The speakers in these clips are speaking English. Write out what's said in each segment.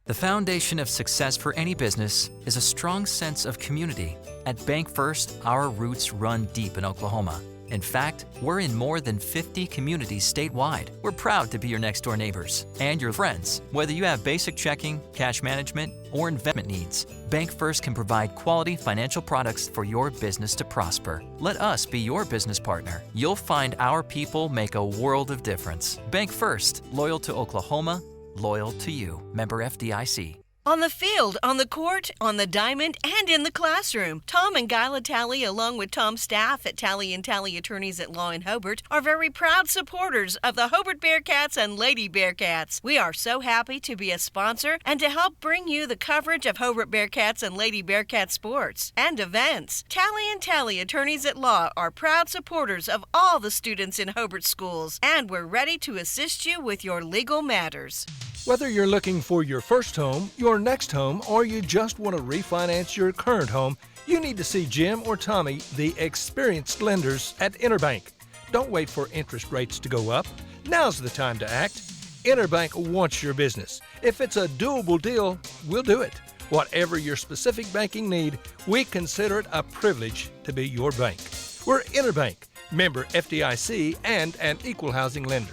The foundation of success for any business is a strong sense of community. At Bank First, our roots run deep in Oklahoma. In fact, we're in more than 50 communities statewide. We're proud to be your next-door neighbors and your friends. Whether you have basic checking, cash management, or investment needs, Bank First can provide quality financial products for your business to prosper. Let us be your business partner. You'll find our people make a world of difference. Bank First, loyal to Oklahoma, loyal to you. Member FDIC. On the field, on the court, on the diamond, and in the classroom, Tom and Guyla Talley, along with Tom's staff at Talley & Talley Attorneys at Law in Hobart, are very proud supporters of the Hobart Bearcats and Lady Bearcats. We are so happy to be a sponsor and to help bring you the coverage of Hobart Bearcats and Lady Bearcat sports and events. Talley & Talley Attorneys at Law are proud supporters of all the students in Hobart schools, and we're ready to assist you with your legal matters. Whether you're looking for your first home, your next home, or you just want to refinance your current home, you need to see Jim or Tommy, the experienced lenders at Interbank. Don't wait for interest rates to go up. Now's the time to act. Interbank wants your business. If it's a doable deal, we'll do it. Whatever your specific banking need, we consider it a privilege to be your bank. We're Interbank, member FDIC, and an equal housing lender.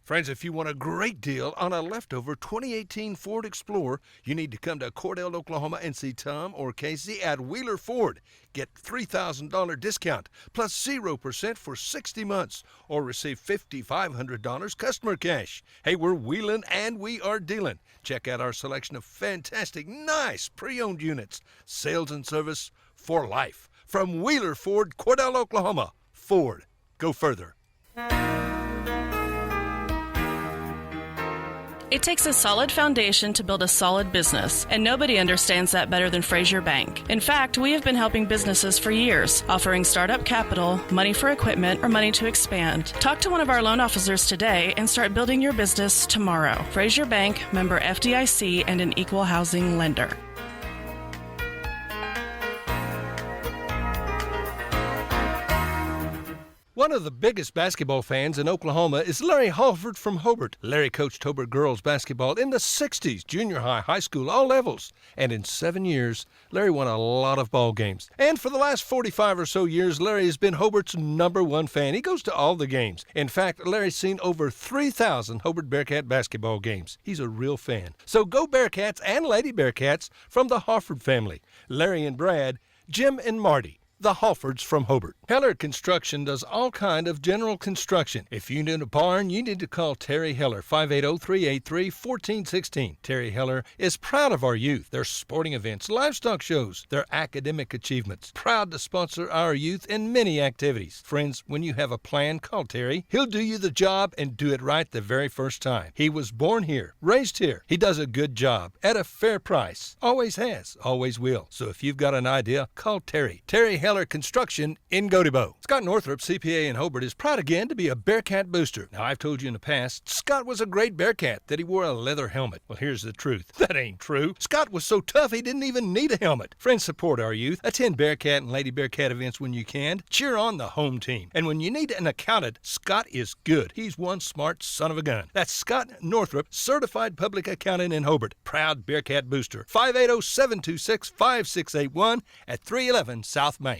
Friends, if you want a great deal on a leftover 2018 Ford Explorer, you need to come to Cordell, Oklahoma and see Tom or Casey at Wheeler Ford. Get $3,000 discount plus 0% for 60 months or receive $5,500 customer cash. Hey, we're wheeling and we are dealing. Check out our selection of fantastic, nice pre-owned units. Sales and service for life. From Wheeler Ford, Cordell, Oklahoma. Ford. Go further. It takes a solid foundation to build a solid business, and nobody understands that better than Frazier Bank. In fact, we have been helping businesses for years, offering startup capital, money for equipment, or money to expand. Talk to one of our loan officers today and start building your business tomorrow. Frazier Bank, member FDIC, and an equal housing lender. One of the biggest basketball fans in Oklahoma is Larry Halford from Hobart. Larry coached Hobart girls basketball in the 60s, junior high, high school, all levels. And in 7 years, Larry won a lot of ball games. And for the last 45 or so years, Larry has been Hobart's #1 fan. He goes to all the games. In fact, Larry's seen over 3,000 Hobart Bearcat basketball games. He's a real fan. So go Bearcats and Lady Bearcats from the Halford family. Larry and Brad, Jim and Marty. The Halfords from Hobart. Heller Construction does all kind of general construction. If you need a barn, you need to call Terry Heller, 580-383-1416. Terry Heller is proud of our youth, their sporting events, livestock shows, their academic achievements. Proud to sponsor our youth in many activities. Friends, when you have a plan, call Terry. He'll do you the job and do it right the very first time. He was born here, raised here. He does a good job at a fair price. Always has, always will. So if you've got an idea, call Terry. Terry Heller Construction in Godebo. Scott Northrup, CPA in Hobart, is proud again to be a Bearcat booster. Now, I've told you in the past, Scott was a great Bearcat, that he wore a leather helmet. Well, here's the truth. That ain't true. Scott was so tough he didn't even need a helmet. Friends, support our youth. Attend Bearcat and Lady Bearcat events when you can. Cheer on the home team. And when you need an accountant, Scott is good. He's one smart son of a gun. That's Scott Northrup, certified public accountant in Hobart. Proud Bearcat booster. 580-726-5681 at 311 South Main.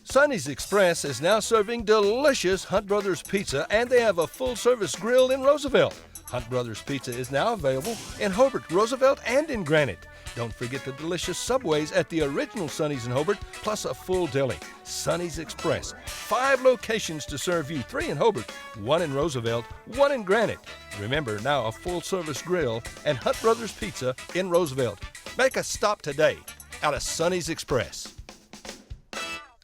Sonny's Express is now serving delicious Hunt Brothers Pizza, and they have a full-service grill in Roosevelt. Hunt Brothers Pizza is now available in Hobart, Roosevelt, and in Granite. Don't forget the delicious Subways at the original Sonny's in Hobart, plus a full deli. Sonny's Express. 5 locations to serve you, 3 in Hobart, 1 in Roosevelt, 1 in Granite. Remember, now a full-service grill and Hunt Brothers Pizza in Roosevelt. Make a stop today out of Sonny's Express.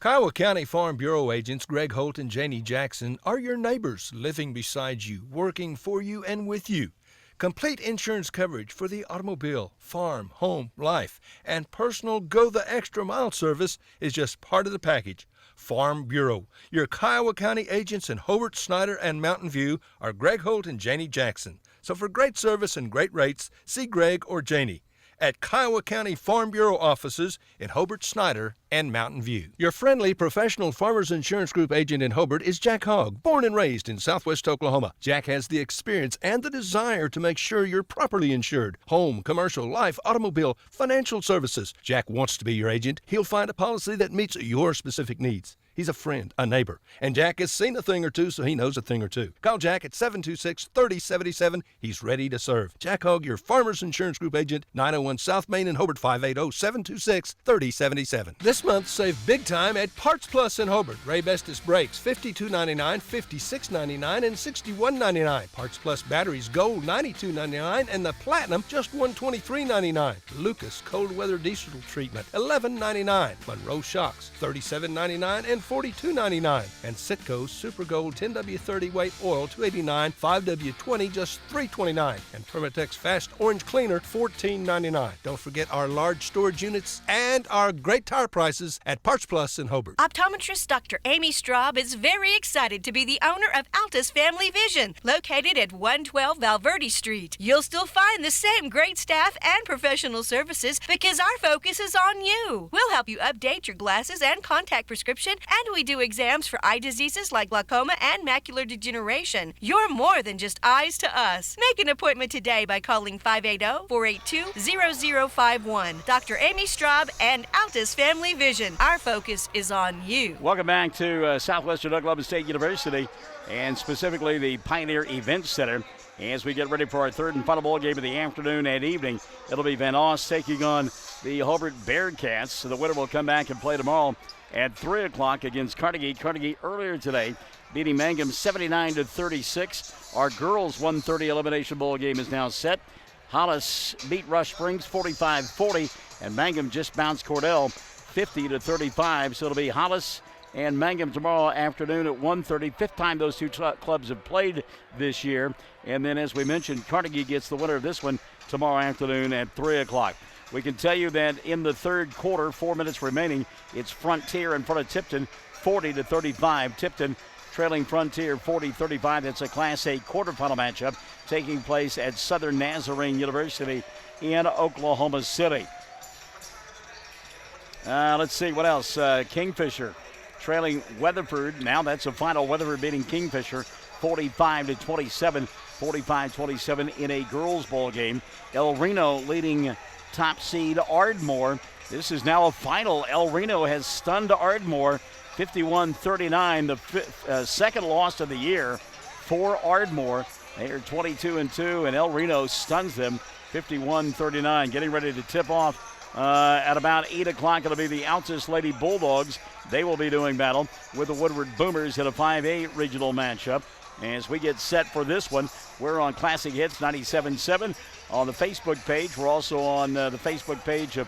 Kiowa County Farm Bureau agents Greg Holt and Janie Jackson are your neighbors, living beside you, working for you and with you. Complete insurance coverage for the automobile, farm, home, life, and personal go-the-extra-mile service is just part of the package. Farm Bureau. Your Kiowa County agents in Hobart, Snyder, and Mountain View are Greg Holt and Janie Jackson. So for great service and great rates, see Greg or Janie. at Kiowa County Farm Bureau offices in Hobart, Snyder, and Mountain View. Your friendly professional Farmers Insurance Group agent in Hobart is Jack Hogg, born and raised in Southwest Oklahoma. Jack has the experience and the desire to make sure you're properly insured. Home, commercial, life, automobile, financial services. Jack wants to be your agent. He'll find a policy that meets your specific needs. He's a friend, a neighbor, and Jack has seen a thing or two, so he knows a thing or two. Call Jack at 726-3077. He's ready to serve. Jack Hogg, your Farmers Insurance Group agent, 901 South Main in Hobart, 580-726-3077. This month, save big time at Parts Plus in Hobart. Ray Bestis brakes, $52.99, $56.99, and $61.99. Parts Plus batteries, gold, $92.99, and the platinum, just $123.99. Lucas cold weather diesel treatment, $11.99. Monroe shocks, $37.99 and $42.99. And Citgo's Super Gold 10W30 weight oil, $289, 5W20, just $329. And Permatex Fast Orange Cleaner, $14.99. Don't forget our large storage units and our great tire prices at Parts Plus in Hobart. Optometrist Dr. Amy Straub is very excited to be the owner of Altus Family Vision, located at 112 Valverde Street. You'll still find the same great staff and professional services because our focus is on you. We'll help you update your glasses and contact prescription, and we do exams for eye diseases like glaucoma and macular degeneration. You're more than just eyes to us. Make an appointment today by calling 580-482-0051. Dr. Amy Straub and Altus Family Vision. Our focus is on you. Welcome back to Southwestern Oklahoma State University, and specifically the Pioneer Event Center. As we get ready for our third and final ball game of the afternoon and evening, it'll be Vanoss taking on the Hobart Bearcats. So the winner will come back and play tomorrow at 3 o'clock against Carnegie. Carnegie earlier today beating Mangum 79-36. Our girls 1:30 elimination bowl game is now set. Hollis beat Rush Springs 45-40, and Mangum just bounced Cordell 50-35. So it'll be Hollis and Mangum tomorrow afternoon at 1:30. Fifth time those two clubs have played this year. And then, as we mentioned, Carnegie gets the winner of this one tomorrow afternoon at 3 o'clock. We can tell you that in the third quarter, 4 minutes remaining, it's Frontier in front of Tipton, 40-35. Tipton trailing Frontier 40-35. That's a Class A quarterfinal matchup taking place at Southern Nazarene University in Oklahoma City. Let's see what else. Kingfisher trailing Weatherford. Now that's a final. Weatherford beating Kingfisher 45-27. 45-27 in a girls' ball game. El Reno leading top seed Ardmore. This is now a final. El Reno has stunned Ardmore 51-39, the second loss of the year for Ardmore. They are 22-2, and El Reno stuns them 51-39. Getting ready to tip off at about 8 o'clock. It'll be the Altus Lady Bulldogs. They will be doing battle with the Woodward Boomers in a 5A regional matchup. As we get set for this one, we're on Classic Hits 97.7 on the Facebook page. We're also on the Facebook page of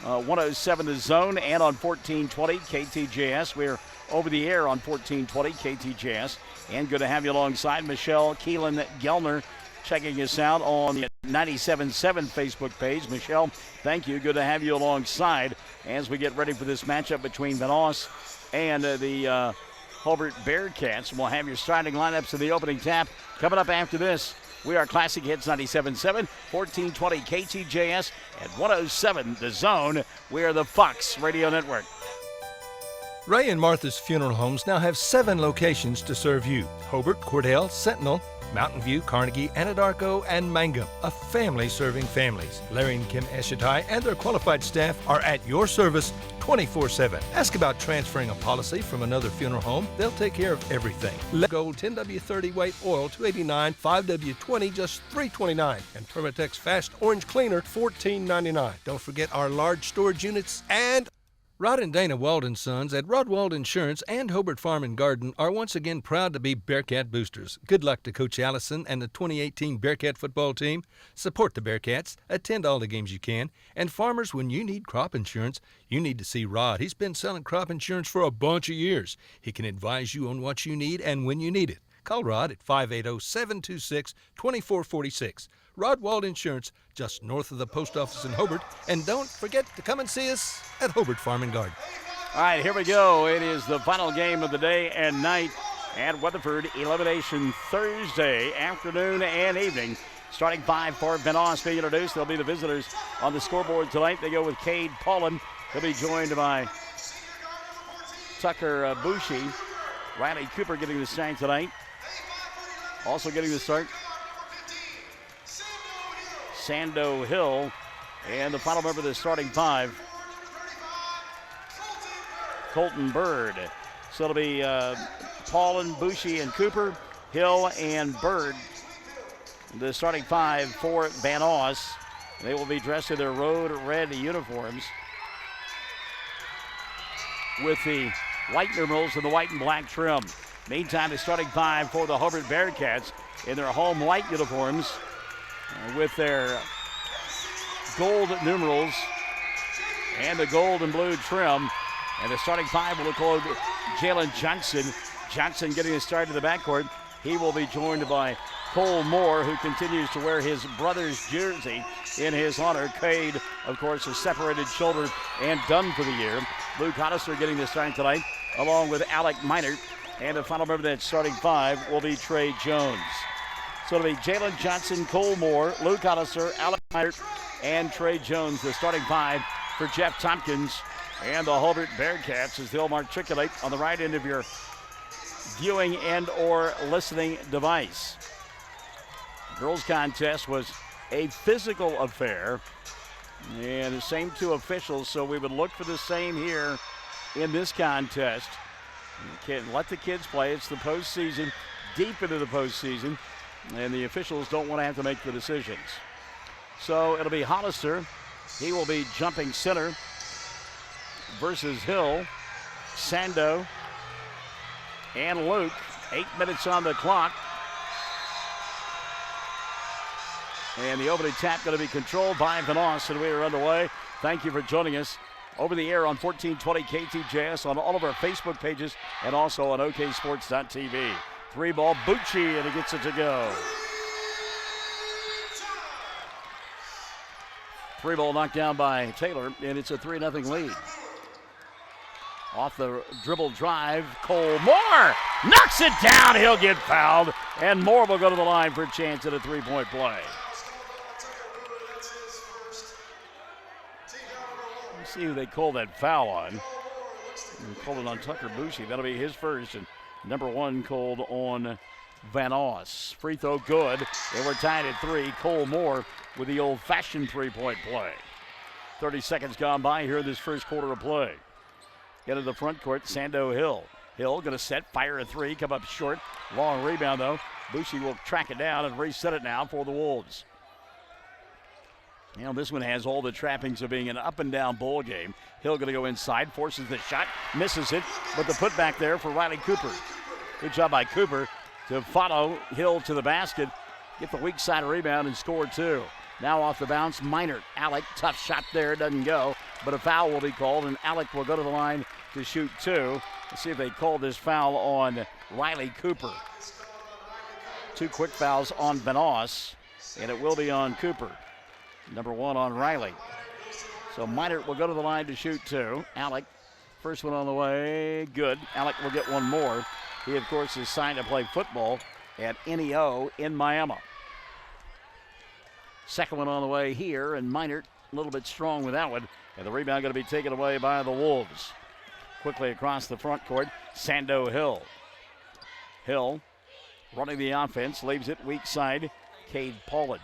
107 The Zone and on 1420 KTJS. We're over the air on 1420 KTJS. And good to have you alongside Michelle Keelan-Gellner checking us out on the 97.7 Facebook page. Michelle, thank you. Good to have you alongside as we get ready for this matchup between Vanoss and the Hobart Bearcats. We'll have your starting lineups in the opening tap coming up after this. We are Classic Hits 97.7, 1420 KTJS, at 107 The Zone. We are the Fox Radio Network. Ray and Martha's Funeral Homes now have 7 locations to serve you. Hobart, Cordell, Sentinel, Mountain View, Carnegie, Anadarko, and Mangum. A family serving families. Larry and Kim Eshetai and their qualified staff are at your service 24/7. Ask about transferring a policy from another funeral home. They'll take care of everything. Gold 10W30 weight oil, $289, 5W20, just $329. And Permatex Fast Orange Cleaner, $14.99. Don't forget our large storage units, and Rod and Dana Walden Sons at Rodwald Insurance and Hobart Farm and Garden are once again proud to be Bearcat boosters. Good luck to Coach Allison and the 2018 Bearcat football team. Support the Bearcats. Attend all the games you can. And farmers, when you need crop insurance, you need to see Rod. He's been selling crop insurance for a bunch of years. He can advise you on what you need and when you need it. Call Rod at 580-726-2446. Rodwald Insurance, just north of the post office in Hobart. And don't forget to come and see us at Hobart Farm and Garden. All right, here we go. It is the final game of the day and night at Weatherford. Elimination Thursday afternoon and evening. Starting 5 for Vanoss being introduced. They'll be the visitors on the scoreboard tonight. They go with Cade Paulin. He'll be joined by Tucker Bushi. Riley Cooper getting the start tonight. Also getting the start, Sando Hill. And the final member of the starting 5, Colton Bird. So it'll be Paulin, Bushi, and Cooper, Hill, and Bird. The starting 5 for Vanoss. They will be dressed in their road red uniforms with the white numerals and the white and black trim. Meantime, the starting 5 for the Hobart Bearcats in their home white uniforms with their gold numerals and the gold and blue trim. And the starting 5 will include Jalen Johnson. Johnson getting a start in the backcourt. He will be joined by Cole Moore, who continues to wear his brother's jersey in his honor. Cade, of course, is separated shoulder and done for the year. Luke Hoddiser getting the start tonight, along with Alec Minert. And the final member of that starting 5 will be Trey Jones. So it'll be Jalen Johnson, Cole Moore, Luke Hoddiser, Alec Minert, and Trey Jones, the starting 5 for Jeff Tompkins and the Hobart Bearcats, as they'll matriculate on the right end of your viewing and or listening device. The girls' contest was a physical affair, and the same 2 officials, so we would look for the same here in this contest. You can let the kids play. It's the postseason, deep into the postseason, and the officials don't want to have to make the decisions. So it'll be Hollister. He will be jumping center versus Hill, Sando, and Luke. 8 minutes on the clock. And the opening tap going to be controlled by Vanoss, and we are underway. Thank you for joining us over the air on 1420 KTJS, on all of our Facebook pages, and also on oksports.tv. 3-ball, Bucci, and he gets it to go. 3-ball knocked down by Taylor, and it's a 3-0 lead. Off the dribble drive, Cole Moore knocks it down. He'll get fouled, and Moore will go to the line for a chance at a 3-point play. Let's see who they call that foul on. They called it on Tucker Bushi. That'll be his first, and number 1 called on Vanoss. Free throw good, and we're tied at 3. Cole Moore with the old-fashioned 3-point play. 30 seconds gone by here in this first quarter of play. Into the front court, Sando Hill. Hill going to set, fire a 3, come up short. Long rebound, though. Bushi will track it down and reset it now for the Wolves. You know, this one has all the trappings of being an up-and-down ball game. Hill going to go inside, forces the shot, misses it, but the putback there for Riley Cooper. Good job by Cooper to follow Hill to the basket, get the weak side rebound, and score 2. Now off the bounce, Minert. Alec, tough shot there, doesn't go, but a foul will be called, and Alec will go to the line to shoot 2. Let's see if they call this foul on Riley Cooper. 2 quick fouls on Vanoss, and it will be on Cooper. Number 1 on Riley. So Minert will go to the line to shoot 2. Alec, first one on the way, good. Alec will get one more. He, of course, is signed to play football at NEO in Miami. Second one on the way here, and Minert a little bit strong with that one. And the rebound going to be taken away by the Wolves. Quickly across the front court, Sando Hill. Hill running the offense, leaves it weak side, Cade Paulin.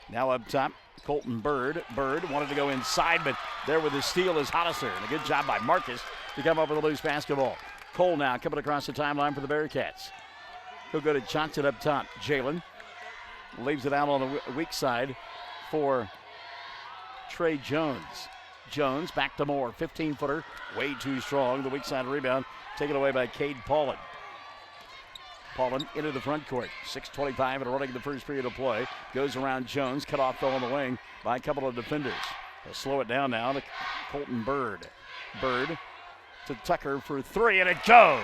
Now up top, Colton Bird. Bird wanted to go inside, but there with the steal is Hoddiser. And a good job by Marcus to come up with a loose basketball. Cole now coming across the timeline for the Bearcats. He'll go to Johnson up top. Jalen leaves it out on the weak side for Trey Jones. Jones back to Moore. 15-footer, way too strong. The weak side rebound taken away by Cade Paulin. Paulin into the front court. 6:25 and running the first period of play. Goes around Jones. Cut off though on the wing by a couple of defenders. They'll slow it down now to Colton Bird. Bird to Tucker for 3, and it goes.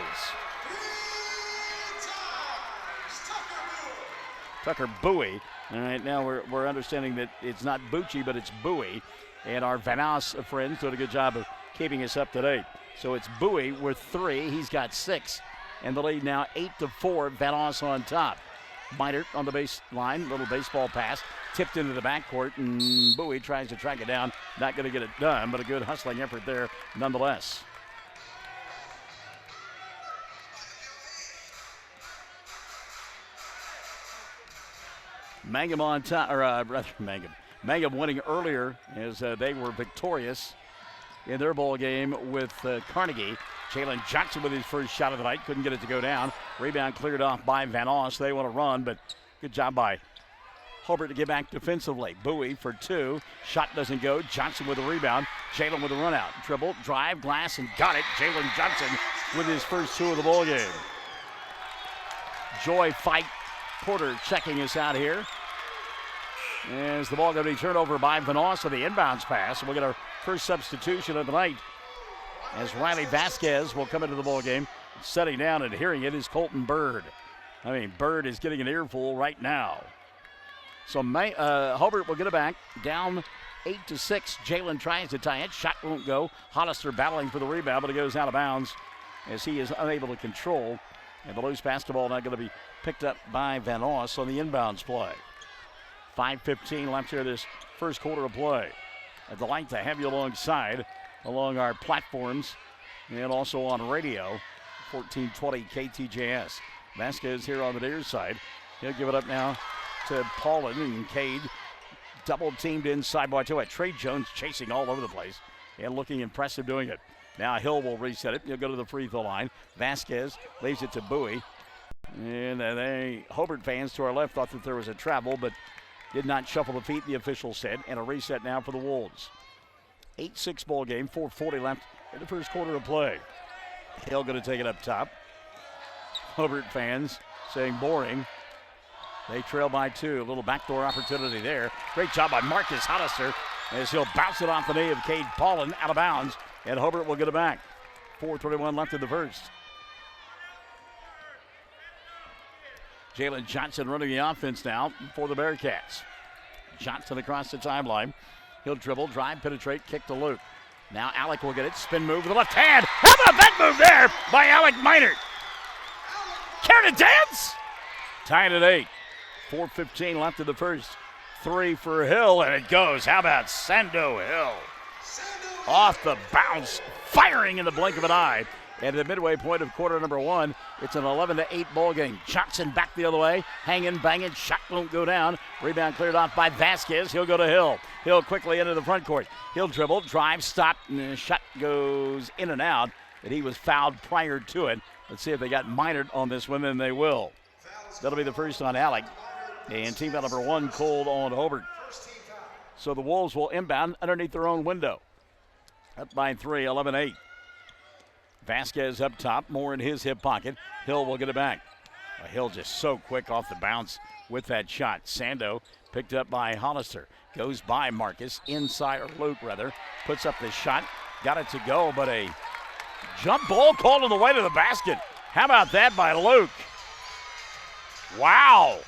Tucker Bowie. All right, now we're understanding that it's not Bucci, but it's Bowie. And our Vanoss friends doing a good job of keeping us up to date. So it's Bowie with 3. He's got 6. And the lead now 8-4, Vanoss on top. Minert on the baseline, little baseball pass, tipped into the backcourt, and Bowie tries to track it down. Not going to get it done, but a good hustling effort there nonetheless. Mangum on top, or rather Mangum winning earlier as they were victorious in their ball game with Carnegie. Jalen Johnson with his first shot of the night. Couldn't get it to go down. Rebound cleared off by Vanoss. They want to run, but good job by Hobart to get back defensively. Bowie for two. Shot doesn't go. Johnson with a rebound. Jalen with a run out. Dribble, drive, glass, and got it. Jalen Johnson with his first two of the ball game. Joy Fight Porter checking us out here. As the ball going to be turned over by Vanoss on the inbounds pass. We'll get our first substitution of the night as Riley Vasquez will come into the ball game. Setting down and hearing it is Colton Bird. I mean, Bird is getting an earful right now. So Hobart will get it back. Down 8-6. Jalen tries to tie it. Shot won't go. Hollister battling for the rebound, but it goes out of bounds as he is unable to control. And the loose basketball not going to be picked up by Vanoss on the inbounds play. 5:15 left here this first quarter of play. I'd like to have you alongside along our platforms and also on radio. 1420 KTJS. Vasquez here on the near side. He'll give it up now to Paulin, and Cade double teamed inside by two. Trey Jones chasing all over the place and looking impressive doing it. Now Hill will reset it. He'll go to the free throw line. Vasquez leaves it to Bowie. And Hobart fans to our left thought that there was a travel, but did not shuffle the feet, the official said. And a reset now for the Wolves. 8-6 ball game, 4:40 left in the first quarter of play. Hill going to take it up top. Hobart fans saying boring. They trail by two. A little backdoor opportunity there. Great job by Marcus Hollister as he'll bounce it off the knee of Cade Paulin out of bounds. And Hobart will get it back. 4:31 left in the first. Jalen Johnson running the offense now for the Bearcats. Johnson across the timeline. He'll dribble, drive, penetrate, kick to Luke. Now Alec will get it. Spin move with the left hand. How about that move there by Alec Minert? Care to dance? Tied at 8. 4:15 left in the first. Three for Hill, and it goes. How about Sando Hill? Off the bounce, firing in the blink of an eye. And at the midway point of quarter number one, it's an 11-8 ball game. Johnson back the other way, hanging, banging, shot won't go down. Rebound cleared off by Vasquez. He'll go to Hill. Hill quickly into the front court. He'll dribble, drive, stop, and the shot goes in and out. And he was fouled prior to it. Let's see if they got Minert on this one, and they will. That'll be the first on Alec. And team foul number one called on Hobart. So the Wolves will inbound underneath their own window. Up by 3, 11-8. Vasquez up top, more in his hip pocket. Hill will get it back. Hill just so quick off the bounce with that shot. Sando picked up by Hollister. Goes by Marcus, inside, or Luke rather. Puts up the shot, got it to go, but a jump ball called on the way to the basket. How about that by Luke? Wow.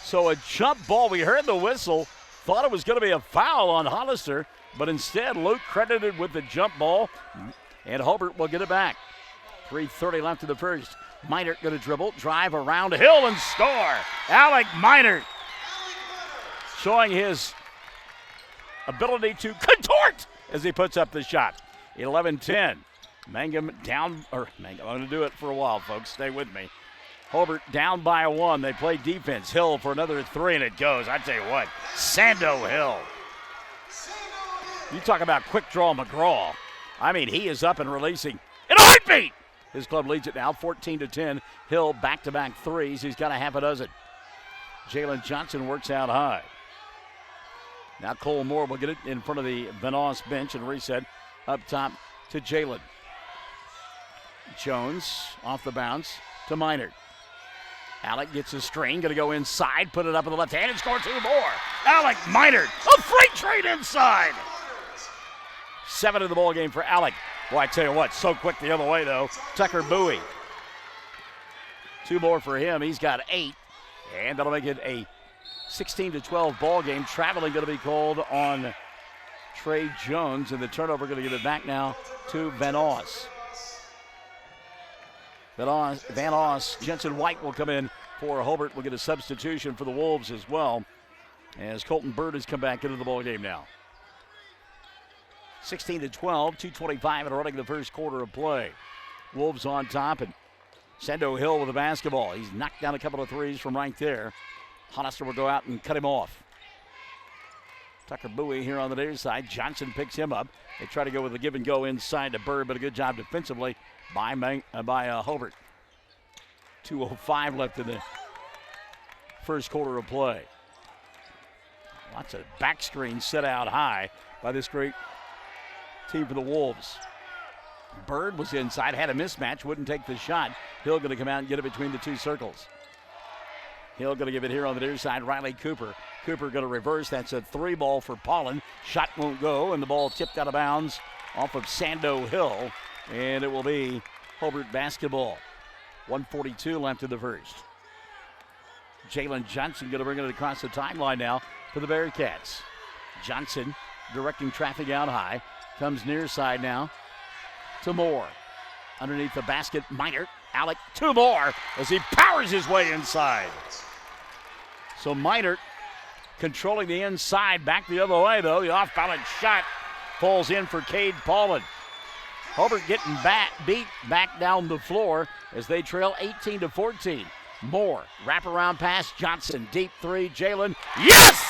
So a jump ball, we heard the whistle, thought it was going to be a foul on Hollister, but instead Luke credited with the jump ball. And Hobart will get it back. 3:30 left in the first. Minert going to dribble, drive around Hill and score. Alec Minert showing his ability to contort as he puts up the shot. 11-10. Mangum down, I'm going to do it for a while, folks. Stay with me. Hobart down by 1. They play defense. Hill for another 3, and it goes. I tell you what, Sando Hill. You talk about quick draw McGraw. I mean, he is up and releasing in a heartbeat. His club leads it now, 14-10. Hill back-to-back threes. He's got a half a dozen. Jalen Johnson works out high. Now Cole Moore will get it in front of the Vanoss bench and reset up top to Jalen. Jones off the bounce to Minert. Alec gets a screen, going to go inside, put it up in the left hand and score 2 more. Alec Minert, a freight train inside. 7 in the ball game for Alec. Boy, I tell you what, so quick the other way, though. Tucker Bowie. 2 more for him. He's got 8. And that'll make it a 16-12 ball game. Traveling going to be called on Trey Jones. And the turnover going to give it back now to Vanoss. Vanoss, Jensen White will come in for Hobart. We'll get a substitution for the Wolves as well, as Colton Bird has come back into the ball game now. 16-12, 2:25 and running the first quarter of play. Wolves on top, and Sando Hill with the basketball. He's knocked down a couple of threes from right there. Hollister will go out and cut him off. Tucker Bowie here on the near side. Johnson picks him up. They try to go with a give and go inside to Bird, but a good job defensively by Hobart. 2:05 left in the first quarter of play. Lots of back screens set out high by this great team for the Wolves. Bird was inside, had a mismatch, wouldn't take the shot. Hill going to come out and get it between the two circles. Hill going to give it here on the near side. Riley Cooper. Cooper going to reverse. That's a 3 ball for Paulin. Shot won't go, and the ball tipped out of bounds off of Sando Hill, and it will be Hobart basketball. 1:42 left in the first. Jalen Johnson going to bring it across the timeline now for the Bearcats. Johnson directing traffic out high. Comes near side now to Moore. Underneath the basket, Minert. Alec to Moore as he powers his way inside. So Minert controlling the inside. Back the other way, though. The off-balance shot falls in for Cade Paulin. Hobart getting beat back down the floor as they trail 18-14. Moore, wraparound pass, Johnson, deep 3, Jalen. Yes!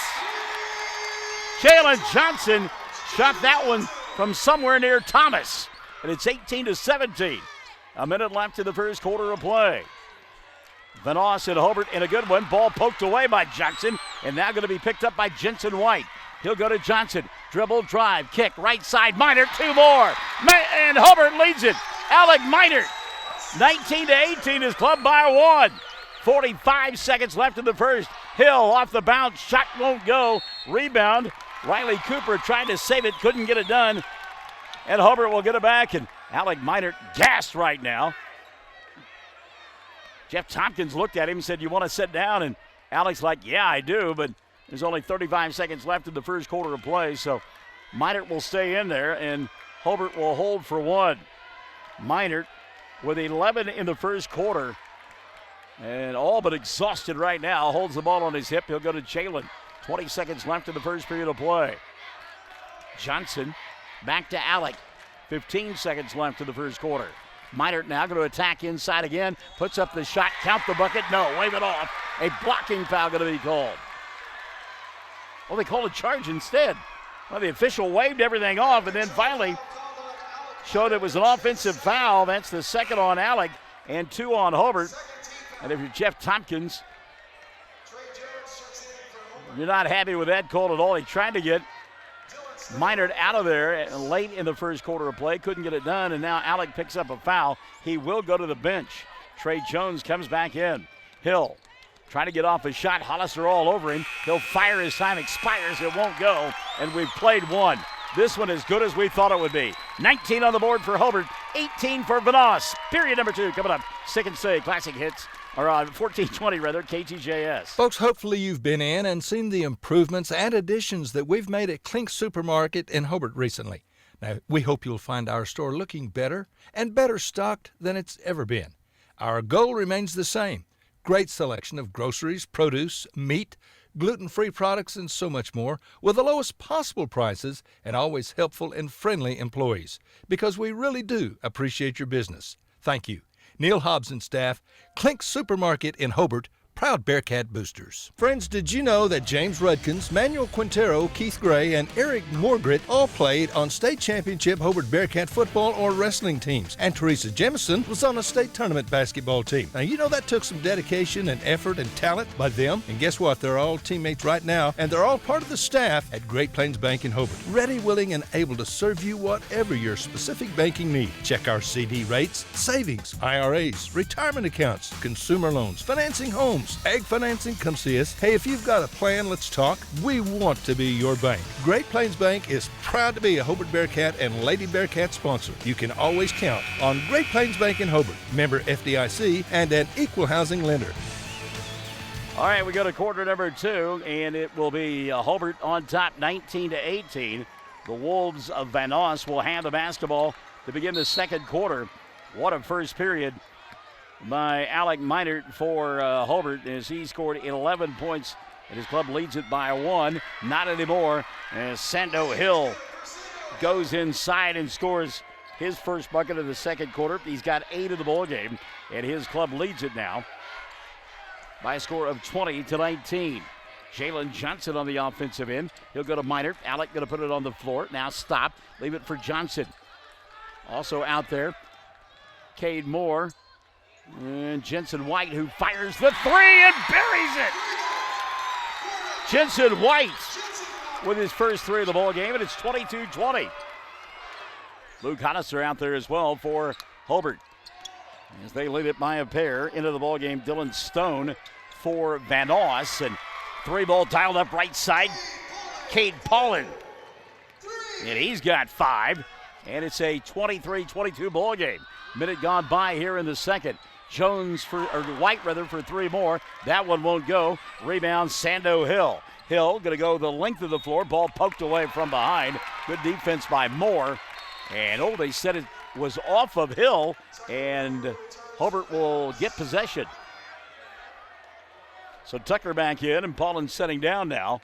Jalen Johnson shot that one from somewhere near Thomas, and it's 18-17. A minute left in the first quarter of play. Vanoss and Hobart in a good one. Ball poked away by Johnson, and now going to be picked up by Jensen White. He'll go to Johnson. Dribble, drive, kick, right side. Minert, 2 more. And Hobart leads it. Alec Minert, 19-18 is clubbed by 1. 45 seconds left in the first. Hill off the bounce. Shot won't go. Rebound. Riley Cooper tried to save it. Couldn't get it done. And Hobart will get it back. And Alec Minert gassed right now. Jeff Tompkins looked at him and said, "You want to sit down?" And Alec's like, "Yeah, I do," but there's only 35 seconds left in the first quarter of play, so Minert will stay in there, and Hobart will hold for 1. Minert with 11 in the first quarter, and all but exhausted right now, holds the ball on his hip. He'll go to Jalen. 20 seconds left in the first period of play. Johnson back to Alec. 15 seconds left in the first quarter. Minert now going to attack inside again. Puts up the shot. Count the bucket. No, wave it off. A blocking foul going to be called. Well, they called a charge instead. Well, the official waved everything off and then finally showed it was an offensive foul. That's the second on Alec and 2 on Hobart. And if you're Jeff Tompkins, you're not happy with that call at all. He tried to get Minert out of there late in the first quarter of play. Couldn't get it done, and now Alec picks up a foul. He will go to the bench. Trey Jones comes back in. Hill trying to get off a shot. Hollister all over him. He'll fire. His time expires. It won't go, and we've played 1. This one as good as we thought it would be. 19 on the board for Hobart, 18 for Vanoss. Period number 2 coming up. Sick and Say Classic Hits. Or 1420 rather, KTJS. Folks, hopefully you've been in and seen the improvements and additions that we've made at Klink Supermarket in Hobart recently. Now, we hope you'll find our store looking better and better stocked than it's ever been. Our goal remains the same. Great selection of groceries, produce, meat, gluten-free products, and so much more with the lowest possible prices and always helpful and friendly employees. Because we really do appreciate your business. Thank you. Neil Hobbs and staff, Klink Supermarket in Hobart, proud Bearcat boosters. Friends, did you know that James Rudkins, Manuel Quintero, Keith Gray, and Eric Morgrit all played on state championship Hobart Bearcat football or wrestling teams? And Teresa Jemison was on a state tournament basketball team. Now, you know that took some dedication and effort and talent by them. And guess what? They're all teammates right now, and they're all part of the staff at Great Plains Bank in Hobart. Ready, willing, and able to serve you whatever your specific banking need. Check our CD rates, savings, IRAs, retirement accounts, consumer loans, financing homes, ag financing. Come see us. Hey, if you've got a plan, let's talk. We want to be your bank. Great Plains Bank is proud to be a Hobart Bearcat and Lady Bearcat sponsor. You can always count on Great Plains Bank in Hobart, member FDIC, and an equal housing lender. All right, we go to quarter number 2, and it will be Hobart on top, 19-18. The Wolves of Vanoss will have the basketball to begin the second quarter. What a first period. by Alec Minert for Hobart as he scored 11 points and his club leads it by 1. Not anymore as Sando Hill goes inside and scores his first bucket of the second quarter. He's got 8 of the ball game and his club leads it now by a score of 20-19. Jalen Johnson on the offensive end. He'll go to Minert. Alec going to put it on the floor. Now stop. Leave it for Johnson. Also out there, Cade Moore and Jensen White, who fires the 3 and buries it. Jensen White with his first 3 of the ball game, and it's 22-20. Luke Hollister out there as well for Hobart as they lead it by a pair. Into the ball game, Dylan Stone for Vanoss, and 3-ball dialed up right side. Cade Paulin, and he's got 5, and it's a 23-22 ball game. Minute gone by here in the second. White for 3 more. That one won't go. Rebound, Sando Hill. Hill going to go the length of the floor. Ball poked away from behind. Good defense by Moore. And they said it was off of Hill, and Hobart will get possession. So Tucker back in, and Paulin setting down now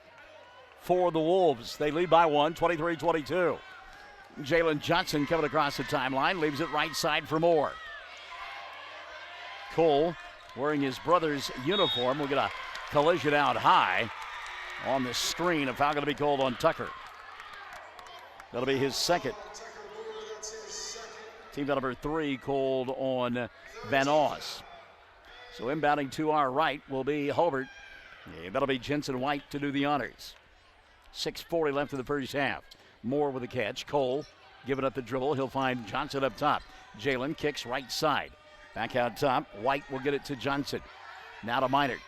for the Wolves. They lead by 1, 23-22. Jalen Johnson coming across the timeline, leaves it right side for Moore. Cole wearing his brother's uniform will get a collision out high on the screen. A foul going to be called on Tucker. That'll be his second. Team foul number 3 called on Vanoss. So inbounding to our right will be Hobart. Yeah, that'll be Jensen White to do the honors. 6:40 left in the first half. Moore with a catch. Cole giving up the dribble. He'll find Johnson up top. Jalen kicks right side. Back out top. White will get it to Johnson. Now to Minert.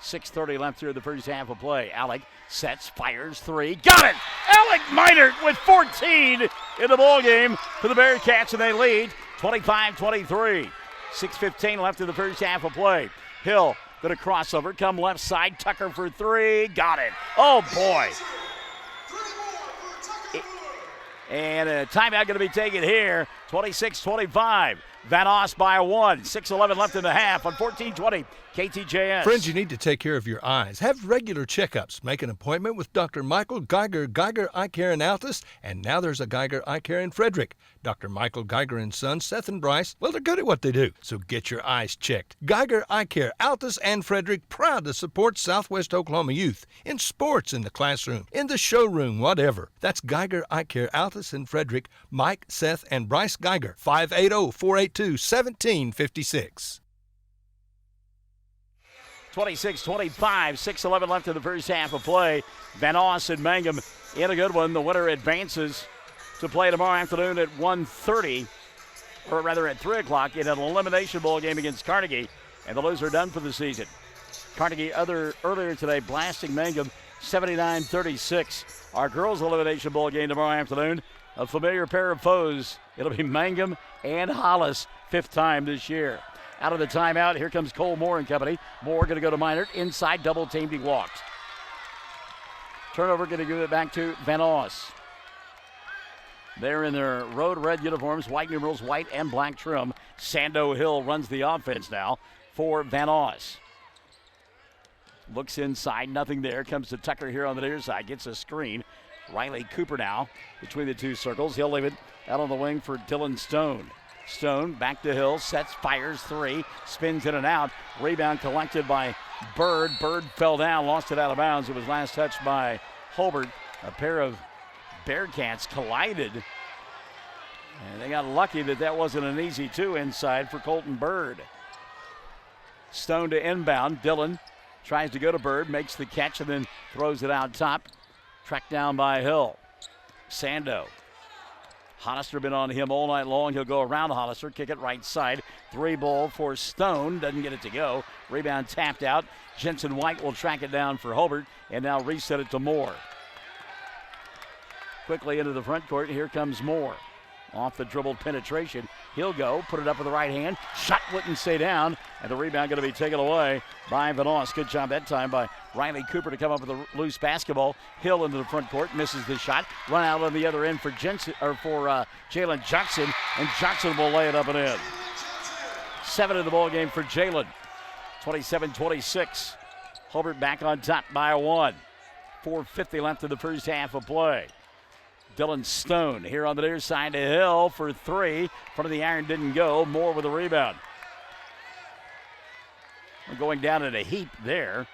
6:30 left here in the first half of play. Alec sets, fires 3. Got it! Alec Minert with 14 in the ball game for the Bearcats, and they lead 25-23. 6:15 left in the first half of play. Hill going to crossover, come left side. Tucker for 3. Got it. Oh, boy. And a timeout going to be taken here. 26-25. Vanoss by 1. 6:11 left in the half on 14-20. KTJS. Friends, you need to take care of your eyes. Have regular checkups. Make an appointment with Dr. Michael Geiger, Geiger Eye Care in Altus, and now there's a Geiger Eye Care in Frederick. Dr. Michael Geiger and Sons, Seth and Bryce, well, they're good at what they do, so get your eyes checked. Geiger Eye Care, Altus and Frederick, proud to support Southwest Oklahoma youth in sports, in the classroom, in the showroom, whatever. That's Geiger Eye Care, Altus and Frederick, Mike, Seth, and Bryce Geiger, 580-482-1756. 26-25, 6:11 left in the first half of play. Vanoss and Mangum in a good one. The winner advances to play tomorrow afternoon at 1:30, or rather at 3 o'clock in an elimination bowl game against Carnegie, and the loser done for the season. Carnegie earlier today blasting Mangum 79-36. Our girls elimination bowl game tomorrow afternoon, a familiar pair of foes. It'll be Mangum and Hollis, 5th time this year. Out of the timeout, here comes Cole Moore and company. Moore going to go to Minert. Inside, double teamed, he walks. Turnover going to give it back to Vanoss. They're in their road red uniforms, white numerals, white and black trim. Sando Hill runs the offense now for Vanoss. Looks inside, nothing there. Comes to Tucker here on the near side, gets a screen. Riley Cooper now between the two circles. He'll leave it out on the wing for Dylan Stone. Stone back to Hill, sets, fires 3, spins in and out. Rebound collected by Bird. Bird fell down, lost it out of bounds. It was last touched by Hobart. A pair of Bearcats collided, and they got lucky that wasn't an easy 2 inside for Colton Bird. Stone to inbound. Dylan tries to go to Bird, makes the catch, and then throws it out top. Tracked down by Hill. Sando. Hollister been on him all night long. He'll go around Hollister, kick it right side. 3-ball for Stone. Doesn't get it to go. Rebound tapped out. Jensen White will track it down for Hobart and now reset it to Moore. Quickly into the front court. Here comes Moore. Off the dribble penetration. He'll go, put it up with the right hand. Shot wouldn't stay down, and the rebound going to be taken away by Vanoss. Good job that time by Riley Cooper to come up with a loose basketball. Hill into the front court, misses the shot. Run out on the other end for Jalen Johnson, and Johnson will lay it up and in. 7 in the ball game for Jalen. 27-26. Hobart back on top by 1. 4:50 left in the first half of play. Dylan Stone here on the near side to Hill for 3. Front of the iron didn't go. Moore with a rebound. Going down in a heap there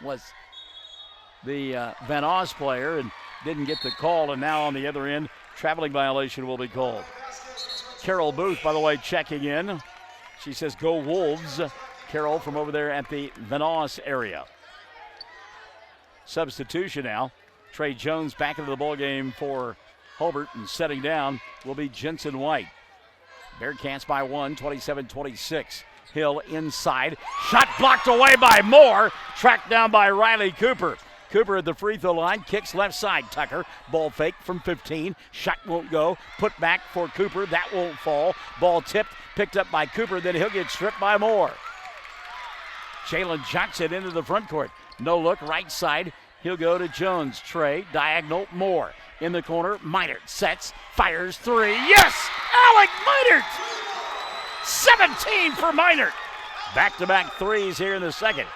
was the Vanoss player and didn't get the call, and now on the other end, traveling violation will be called. Carol Booth, by the way, checking in. She says, "Go Wolves." Carol from over there at the Vanoss area. Substitution now. Trey Jones back into the ball game for Hobart, and setting down will be Jensen White. Bearcats by 1, 27-26. Hill inside. Shot blocked away by Moore. Tracked down by Riley Cooper. Cooper at the free throw line. Kicks left side. Tucker. Ball fake from 15. Shot won't go. Put back for Cooper. That won't fall. Ball tipped. Picked up by Cooper. Then he'll get stripped by Moore. Jalen Johnson into the front court. No look. Right side. He'll go to Jones. Trey. Diagonal. Moore. In the corner. Minert sets. Fires 3. Yes! Alec Minert! 17 for Minert. Back-to-back threes here in the second.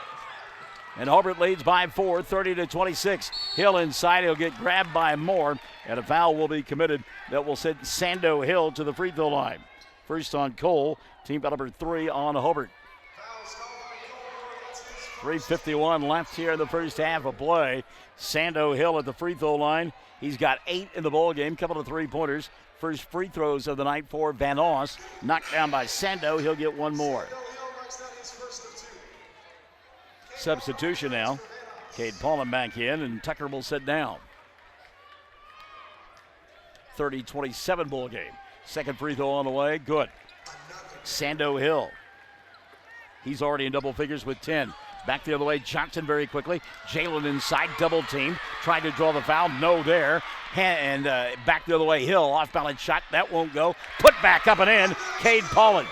And Hobart leads by 4, 30-26. Hill inside. He'll get grabbed by Moore. And a foul will be committed that will send Sando Hill to the free throw line. First on Cole. Team foul number 3 on Hobart. 3:51 left here in the first half of play. Sando Hill at the free throw line. He's got 8 in the ball game. Couple of three-pointers. First free throws of the night for Vanoss. Knocked down by Sando. He'll get one more. Substitution now. Cade Paulin back in, and Tucker will sit down. 30-27 ball game. Second free throw on the way. Good. Sando Hill. He's already in double figures with 10. Back the other way. Johnson very quickly. Jalen inside. Double team. Tried to draw the foul. No there. And back the other way. Hill. Off balance shot. That won't go. Put back up and in. Cade Paulin.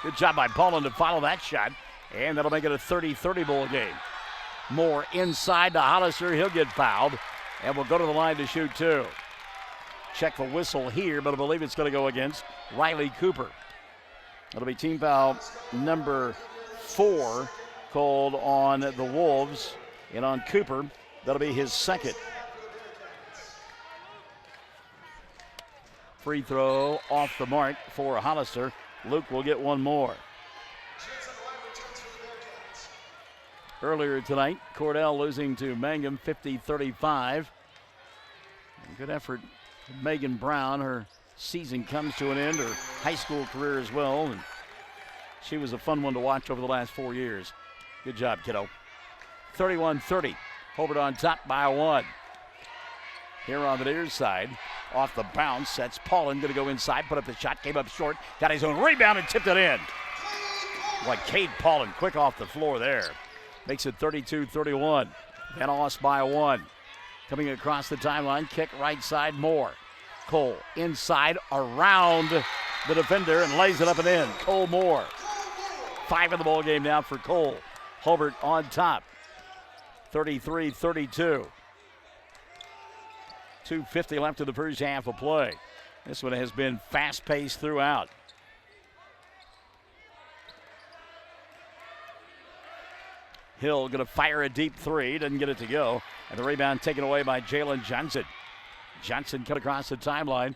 Good job by Paulin to follow that shot. And that'll make it a 30-30 ball game. Moore inside to Hollister. He'll get fouled. And will go to the line to shoot 2. Check the whistle here, but I believe it's going to go against Riley Cooper. That'll be team foul number 4 called on the Wolves. And on Cooper, that'll be his second. Free throw off the mark for Hollister. Luke will get one more. Earlier tonight, Cordell losing to Mangum 50-35. Good effort, Megan Brown. Her season comes to an end, her high school career as well. And she was a fun one to watch over the last 4 years. Good job, kiddo. 31-30. Hobart on top by 1. Here on the near side, off the bounce, that's Paulin going to go inside, put up the shot, came up short, got his own rebound and tipped it in. Like Cade Paulin, quick off the floor there. Makes it 32-31. Vanoss by 1. Coming across the timeline, kick right side, Moore. Cole inside, around the defender and lays it up and in. Cole Moore. 5 in the ball game now for Cole. Hobart on top. 33-32. 2:50 left in the first half of play. This one has been fast-paced throughout. Hill going to fire a deep 3. Doesn't get it to go. And the rebound taken away by Jalen Johnson. Johnson cut across the timeline.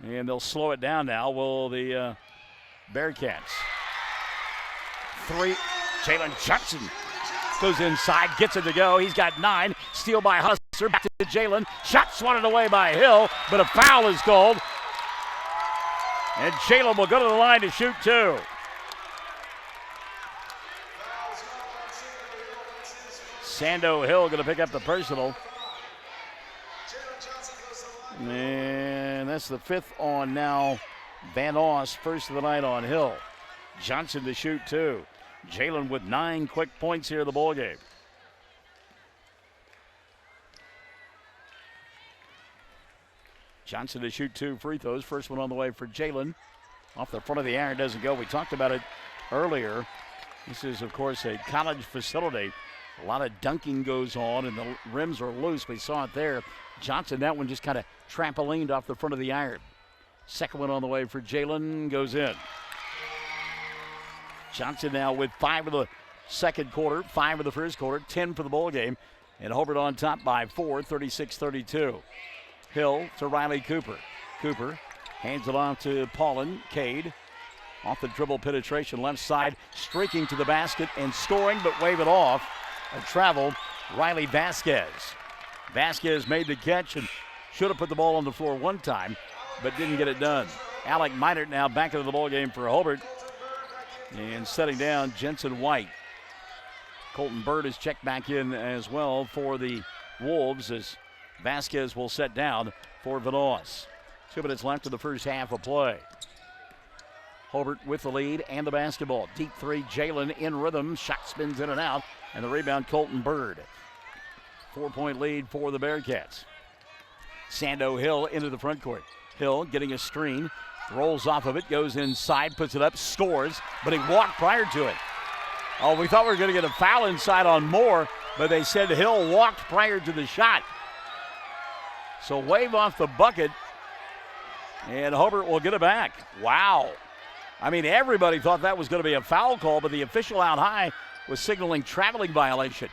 And they'll slow it down now. Will the Bearcats. 3. Jalen Johnson goes inside. Gets it to go. He's got 9. Steal by Hustler. Back to Jalen. Shot swatted away by Hill. But a foul is called. And Jalen will go to the line to shoot 2. Sando Hill going to pick up the personal. And that's the 5th on now Vanoss. First of the night on Hill. Johnson to shoot 2. Jalen with 9 quick points here in the ballgame. Johnson to shoot 2 free throws. First one on the way for Jalen. Off the front of the iron, doesn't go. We talked about it earlier. This is, of course, a college facility. A lot of dunking goes on, and the rims are loose. We saw it there. Johnson, that one just kind of trampolined off the front of the iron. Second one on the way for Jalen goes in. Johnson now with 5 of the second quarter, 5 of the first quarter, 10 for the ball game. And Hobart on top by 4, 36-32. Hill to Riley Cooper. Cooper hands it off to Paulin. Cade off the dribble penetration, left side, streaking to the basket and scoring, but wave it off. A travel, Riley Vasquez. Vasquez made the catch and should have put the ball on the floor one time, but didn't get it done. Alec Minert now back into the ball game for Hobart. And setting down Jensen White. Colton Bird is checked back in as well for the Wolves as Vasquez will set down for Vanoss. 2 minutes left in the first half of play. Hobart with the lead and the basketball. Deep 3, Jalen in rhythm. Shot spins in and out. And the rebound, Colton Bird. 4-point lead for the Bearcats. Sando Hill into the front court. Hill getting a screen. Rolls off of it, goes inside, puts it up, scores, but he walked prior to it. Oh, we thought we were going to get a foul inside on Moore, but they said Hill walked prior to the shot. So wave off the bucket, and Hobart will get it back. Wow. I mean, everybody thought that was going to be a foul call, but the official out high was signaling traveling violation.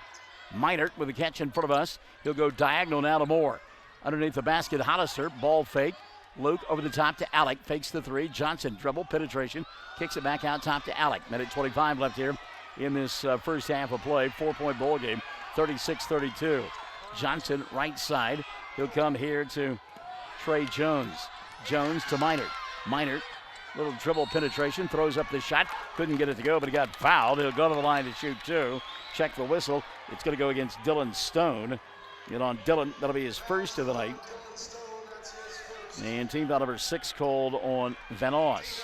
Minert with the catch in front of us. He'll go diagonal now to Moore. Underneath the basket, Hollister, ball fake. Luke over the top to Alec, fakes the 3. Johnson dribble, penetration, kicks it back out top to Alec. Minute 25 left here in this first half of play. 4-point ball game, 36-32. Johnson right side. He'll come here to Trey Jones. Jones to Minert. Minert, little dribble penetration, throws up the shot. Couldn't get it to go, but he got fouled. He'll go to the line to shoot 2. Check the whistle. It's going to go against Dylan Stone. And on Dylan, that'll be his first of the night. And team foul number 6 called on Vanoss.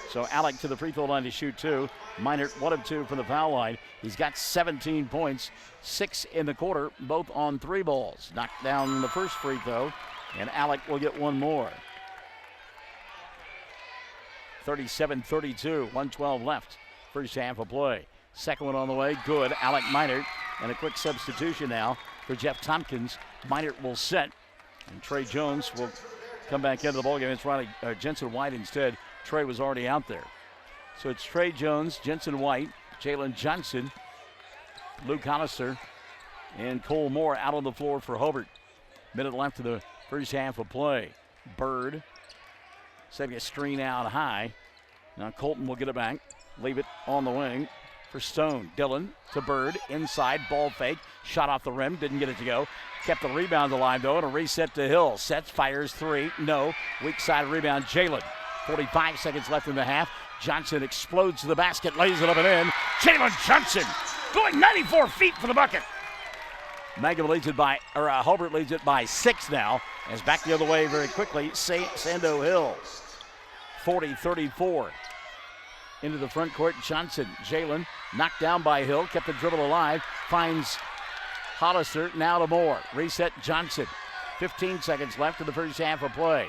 So Alec to the free throw line to shoot 2. Minert 1 of 2 from the foul line. He's got 17 points, 6 in the quarter, both on 3 balls. Knocked down the first free throw, and Alec will get 1 more. 37-32, 1:12 left. First half of play. Second one on the way, good. Alec Minert, and a quick substitution now for Jeff Tompkins. Minert will set, and Trey Jones will come back into the ballgame. It's Jensen White instead. Trey was already out there. So it's Trey Jones, Jensen White, Jalen Johnson, Luke Hollister, and Cole Moore out on the floor for Hobart. Minute left of the first half of play. Bird setting a screen out high. Now Colton will get it back. Leave it on the wing for Stone. Dylan to Bird. Inside, ball fake. Shot off the rim. Didn't get it to go. Kept the rebound alive, though, and a reset to Hill. Sets, fires 3. No. Weak side rebound, Jalen. 45 seconds left in the half. Johnson explodes to the basket, lays it up and in. Jalen Johnson going 94 feet for the bucket. Hobart leads it by 6 now. As back the other way very quickly, Sando Hill. 40-34. Into the front court, Johnson. Jalen knocked down by Hill, kept the dribble alive, finds Hollister, now to Moore. Reset Johnson. 15 seconds left in the first half of play.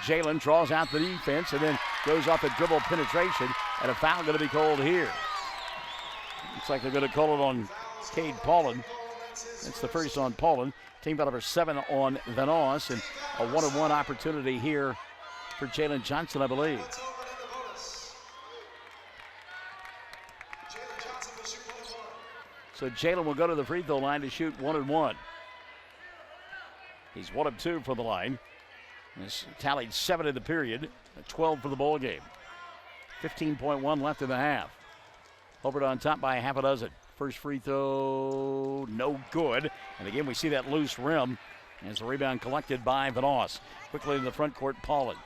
Jalen draws out the defense and then goes off a dribble penetration, and a foul going to be called here. Looks like they're going to call it on Cade Paulin. That's the first on Paulin. Team foul number 7 on Vanoss, and a 1-on-1 opportunity here for Jalen Johnson, I believe. So Jalen will go to the free throw line to shoot 1-and-1. He's 1 of 2 for the line. He's tallied 7 in the period, 12 for the ball game. 15.1 left in the half. Hobart on top by a half a dozen. First free throw, no good. And again, we see that loose rim as the rebound collected by Vanoss. Quickly in the front court, Paulin.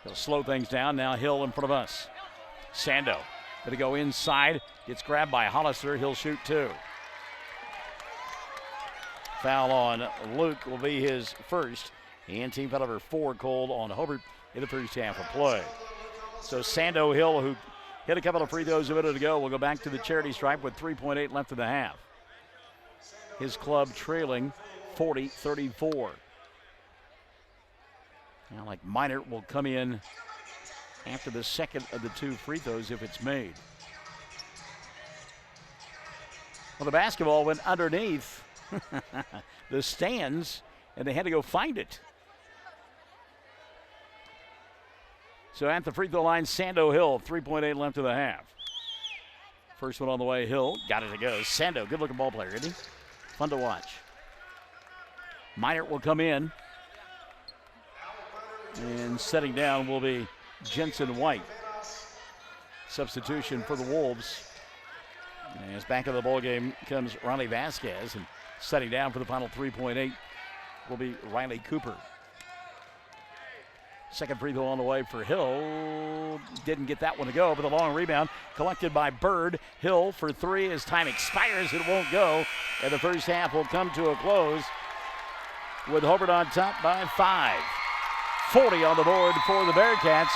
He'll slow things down. Now Hill in front of us. Sando going to go inside. Gets grabbed by Hollister. He'll shoot 2. Foul on Luke will be his first. And team foul number 4 called on Hobart in the first half of play. So Sando Hill, who hit a couple of free throws a minute ago, will go back to the charity stripe with 3.8 left in the half. His club trailing 40-34. Now, like Minert will come in after the second of the 2 free throws if it's made. Well, the basketball went underneath the stands, and they had to go find it. So at the free throw line, Sando Hill, 3.8 left in the half. First one on the way, Hill, got it to go. Sando, good looking ball player, isn't he? Fun to watch. Minert will come in. And setting down will be Jensen White. Substitution for the Wolves. As back of the ball game comes Ronnie Vasquez, and setting down for the final 3.8 will be Riley Cooper. Second free throw on the way for Hill. Didn't get that one to go, but the long rebound collected by Bird. Hill for three as time expires. It won't go, and the first half will come to a close with Hobart on top by 5. 40 on the board for the Bearcats.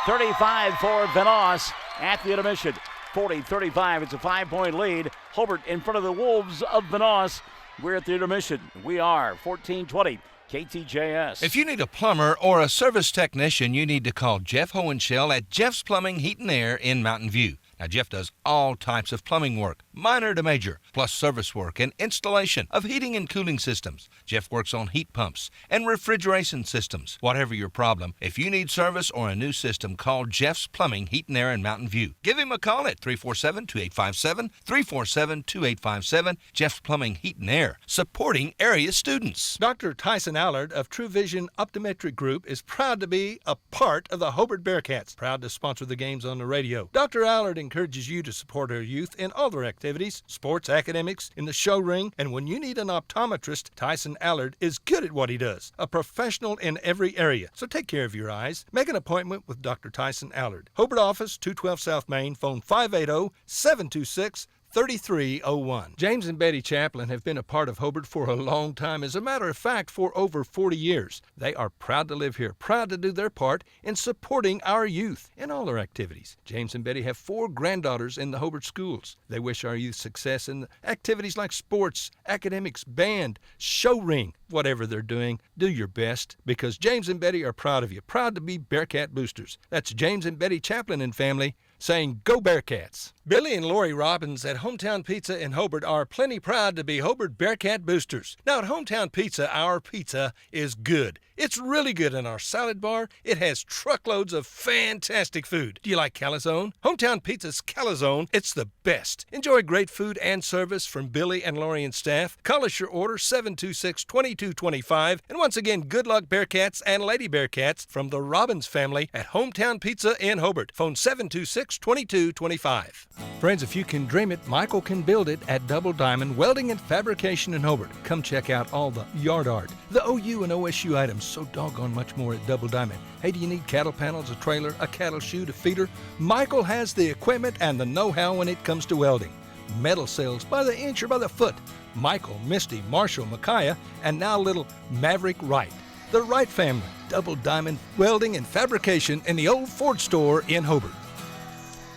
35 for Vanoss at the intermission. 40-35, it's a 5-point lead. Hobart in front of the Wolves of Vanoss. We're at the intermission. We are 14-20. KTJS. If you need a plumber or a service technician, you need to call Jeff Hohenschel at Jeff's Plumbing, Heat and Air in Mountain View. Now, Jeff does all types of plumbing work, minor to major, plus service work and installation of heating and cooling systems. Jeff works on heat pumps and refrigeration systems. Whatever your problem, if you need service or a new system, call Jeff's Plumbing, Heat and Air in Mountain View. Give him a call at 347-2857, 347-2857. Jeff's Plumbing, Heat and Air, supporting area students. Dr. Tyson Allard of True Vision Optometric Group is proud to be a part of the Hobart Bearcats. Proud to sponsor the games on the radio. Dr. Allard encourages you to support our youth in all their activities, sports, academics, in the show ring, and when you need an optometrist, Tyson Allard is good at what he does, a professional in every area. So take care of your eyes. Make an appointment with Dr. Tyson Allard. Hobart office, 212 South Main, phone 580-726-3301. James and Betty Chaplin have been a part of Hobart for a long time. As a matter of fact, for over 40 years. They are proud to live here, proud to do their part in supporting our youth in all their activities. James and Betty have 4 granddaughters in the Hobart schools. They wish our youth success in activities like sports, academics, band, show ring. Whatever they're doing, do your best, because James and Betty are proud of you, proud to be Bearcat boosters. That's James and Betty Chaplin and family saying, "Go Bearcats." Billy and Lori Robbins at Hometown Pizza in Hobart are plenty proud to be Hobart Bearcat boosters. Now at Hometown Pizza, our pizza is good. It's really good in our salad bar. It has truckloads of fantastic food. Do you like calzone? Hometown Pizza's calzone, it's the best. Enjoy great food and service from Billy and Lori and staff. Call us your order, 726-2225. And once again, good luck Bearcats and Lady Bearcats from the Robbins family at Hometown Pizza in Hobart. Phone 726-2225. Friends, if you can dream it, Michael can build it at Double Diamond Welding and Fabrication in Hobart. Come check out all the yard art, the OU and OSU items, so doggone much more at Double Diamond. Hey, do you need cattle panels, a trailer, a cattle chute, a feeder? Michael has the equipment and the know-how when it comes to welding. Metal sales by the inch or by the foot. Michael, Misty, Marshall, Micaiah, and now little Maverick Wright. The Wright family, Double Diamond Welding and Fabrication in the old Ford store in Hobart.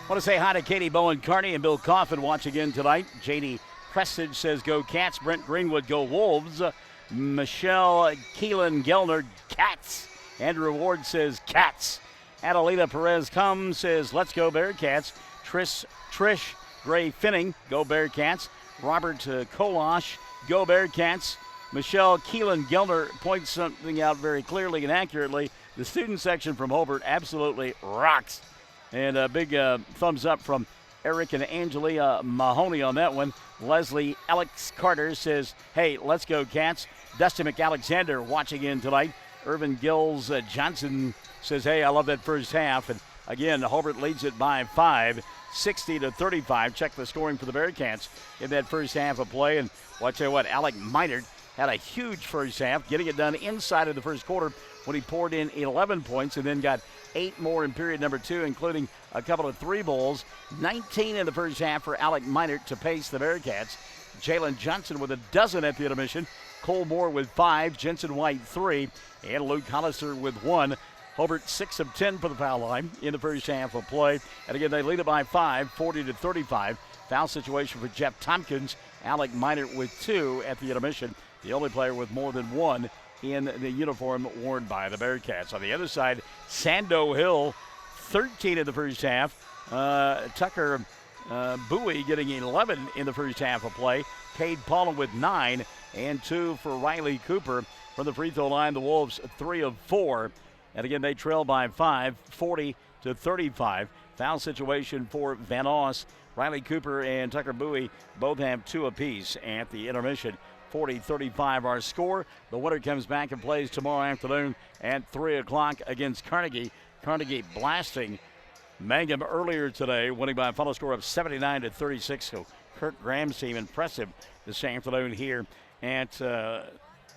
Want to say hi to Katie Bowen Carney and Bill Coffin watch again tonight. JD Prestage says go Cats. Brent Greenwood go Wolves. Michelle Keelan Gellner, Cats. Andrew Ward says Cats. Adelita Perez comes, says let's go Bearcats. Trish Gray Finning, go Bearcats. Robert Kolosh, go Bearcats. Michelle Keelan Gellner points something out very clearly and accurately. The student section from Hobart absolutely rocks. And a big thumbs up from Eric and Angelia Mahoney on that one. Leslie Alex Carter says, hey, let's go Cats. Dusty McAlexander watching in tonight. Irvin Gills Johnson says, hey, I love that first half. And again, Hobart leads it by 5, 60-35. Check the scoring for the Bearcats in that first half of play. And well, I tell you what, Alec Minert had a huge first half, getting it done inside of the first quarter when he poured in 11 points and then got 8 more in period number 2, including a couple of 3 balls. 19 in the first half for Alec Minert to pace the Bearcats. Jalen Johnson with a dozen at the intermission. Cole Moore with 5, Jensen White 3, and Luke Hollister with 1. Hobart 6 of 10 for the foul line in the first half of play. And again, they lead it by 5, 40-35. Foul situation for Jeff Tompkins. Alec Minert with 2 at the intermission. The only player with more than 1 in the uniform worn by the Bearcats. On the other side, Sando Hill, 13 in the first half. Tucker Bowie getting 11 in the first half of play. Cade Paula with 9 and 2 for Riley Cooper. From the free throw line, the Wolves 3 of 4. And again, they trail by 5, 40-35. Foul situation for Vanoss. Riley Cooper and Tucker Bowie both have 2 apiece at the intermission. 40-35 our score. The winner comes back and plays tomorrow afternoon at 3 o'clock against Carnegie. Carnegie blasting Mangum earlier today, winning by a final score of 79-36. So Kirk Graham's team impressive this afternoon here at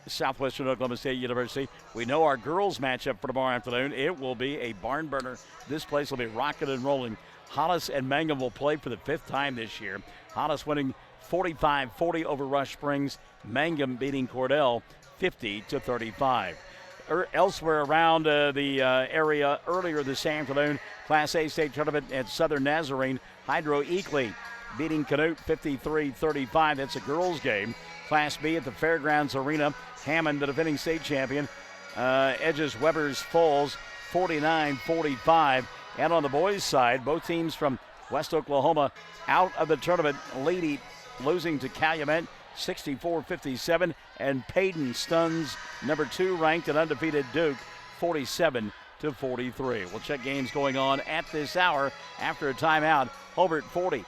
Southwestern Oklahoma State University. We know our girls matchup for tomorrow afternoon. It will be a barn burner. This place will be rocking and rolling. Hollis and Mangum will play for the 5th time this year. Hollis winning 45-40 over Rush Springs. Mangum beating Cordell 50-35. Elsewhere around the area earlier this afternoon, Class A state tournament at Southern Nazarene. Hydro Eakley beating Canute 53-35. That's a girls game. Class B at the Fairgrounds Arena. Hammond, the defending state champion, edges Weber's Falls 49-45. And on the boys' side, both teams from West Oklahoma out of the tournament, losing to Calumet 64-57, and Payton stuns number 2 ranked and undefeated Duke 47-43. We'll check games going on at this hour after a timeout. Hobart 40,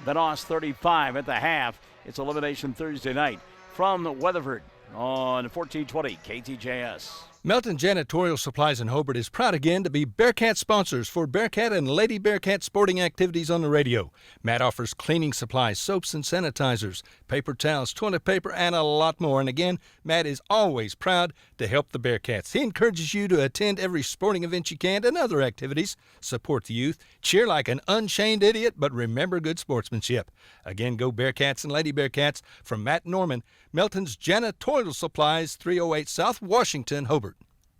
Vanoss 35 at the half. It's Elimination Thursday night from Weatherford on 1420 KTJS. Melton Janitorial Supplies in Hobart is proud again to be Bearcat sponsors for Bearcat and Lady Bearcat sporting activities on the radio. Matt offers cleaning supplies, soaps and sanitizers, paper towels, toilet paper, and a lot more. And again, Matt is always proud to help the Bearcats. He encourages you to attend every sporting event you can and other activities. Support the youth, cheer like an unchained idiot, but remember good sportsmanship. Again, go Bearcats and Lady Bearcats. From Matt Norman, Melton's Janitorial Supplies, 308 South Washington, Hobart.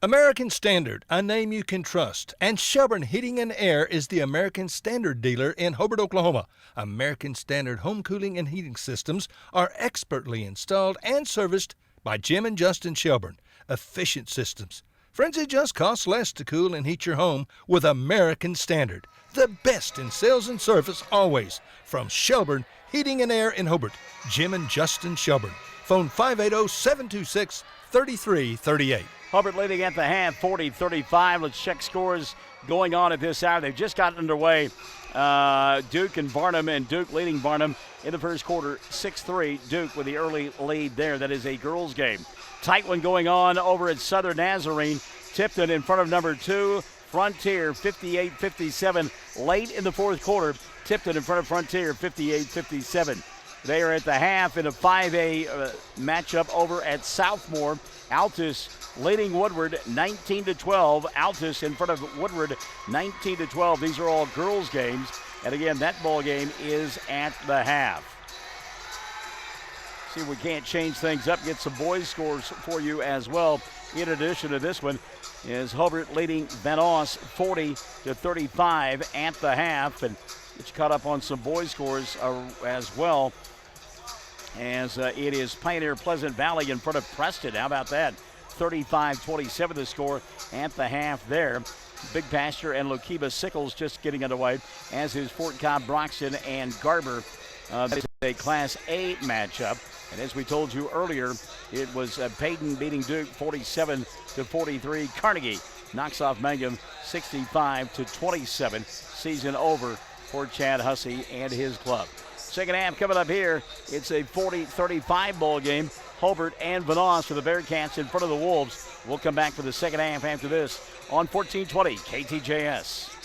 American Standard, a name you can trust, and Shelburne Heating and Air is the American Standard dealer in Hobart, Oklahoma. American Standard home cooling and heating systems are expertly installed and serviced by Jim and Justin Shelburne. Efficient systems. Friends, it just costs less to cool and heat your home with American Standard. The best in sales and service always. From Shelburne Heating and Air in Hobart, Jim and Justin Shelburne. Phone 580-726-3338. Hobart leading at the half, 40-35. Let's check scores going on at this hour. They've just gotten underway. Duke and Varnum, and Duke leading Varnum in the first quarter, 6-3. Duke with the early lead there. That is a girls' game. Tight one going on over at Southern Nazarene. Tipton in front of number 2, Frontier, 58-57. Late in the fourth quarter, Tipton in front of Frontier, 58-57. They are at the half in a 5A matchup over at Southmore. Altus leading Woodward 19-12. Altus in front of Woodward 19-12. These are all girls' games. And again, that ball game is at the half. See if we can't change things up, get some boys' scores for you as well. In addition to this one, is Hobart leading Vanoss 40-35 at the half. And get you caught up on some boys' scores as well. As it is Pioneer Pleasant Valley in front of Preston. How about that? 35-27 the score at the half there. Big Pasture and Lokiba Sickles just getting underway, as is Fort Cobb Broxton and Garber. That is a Class A matchup. And as we told you earlier, it was Payton beating Duke 47-43. Carnegie knocks off Mangum 65-27. Season over for Chad Hussey and his club. Second half coming up here. It's a 40-35 ball game. Hobart and Vanoss for the Bearcats in front of the Wolves. We'll come back for the second half after this on 1420 KTJS.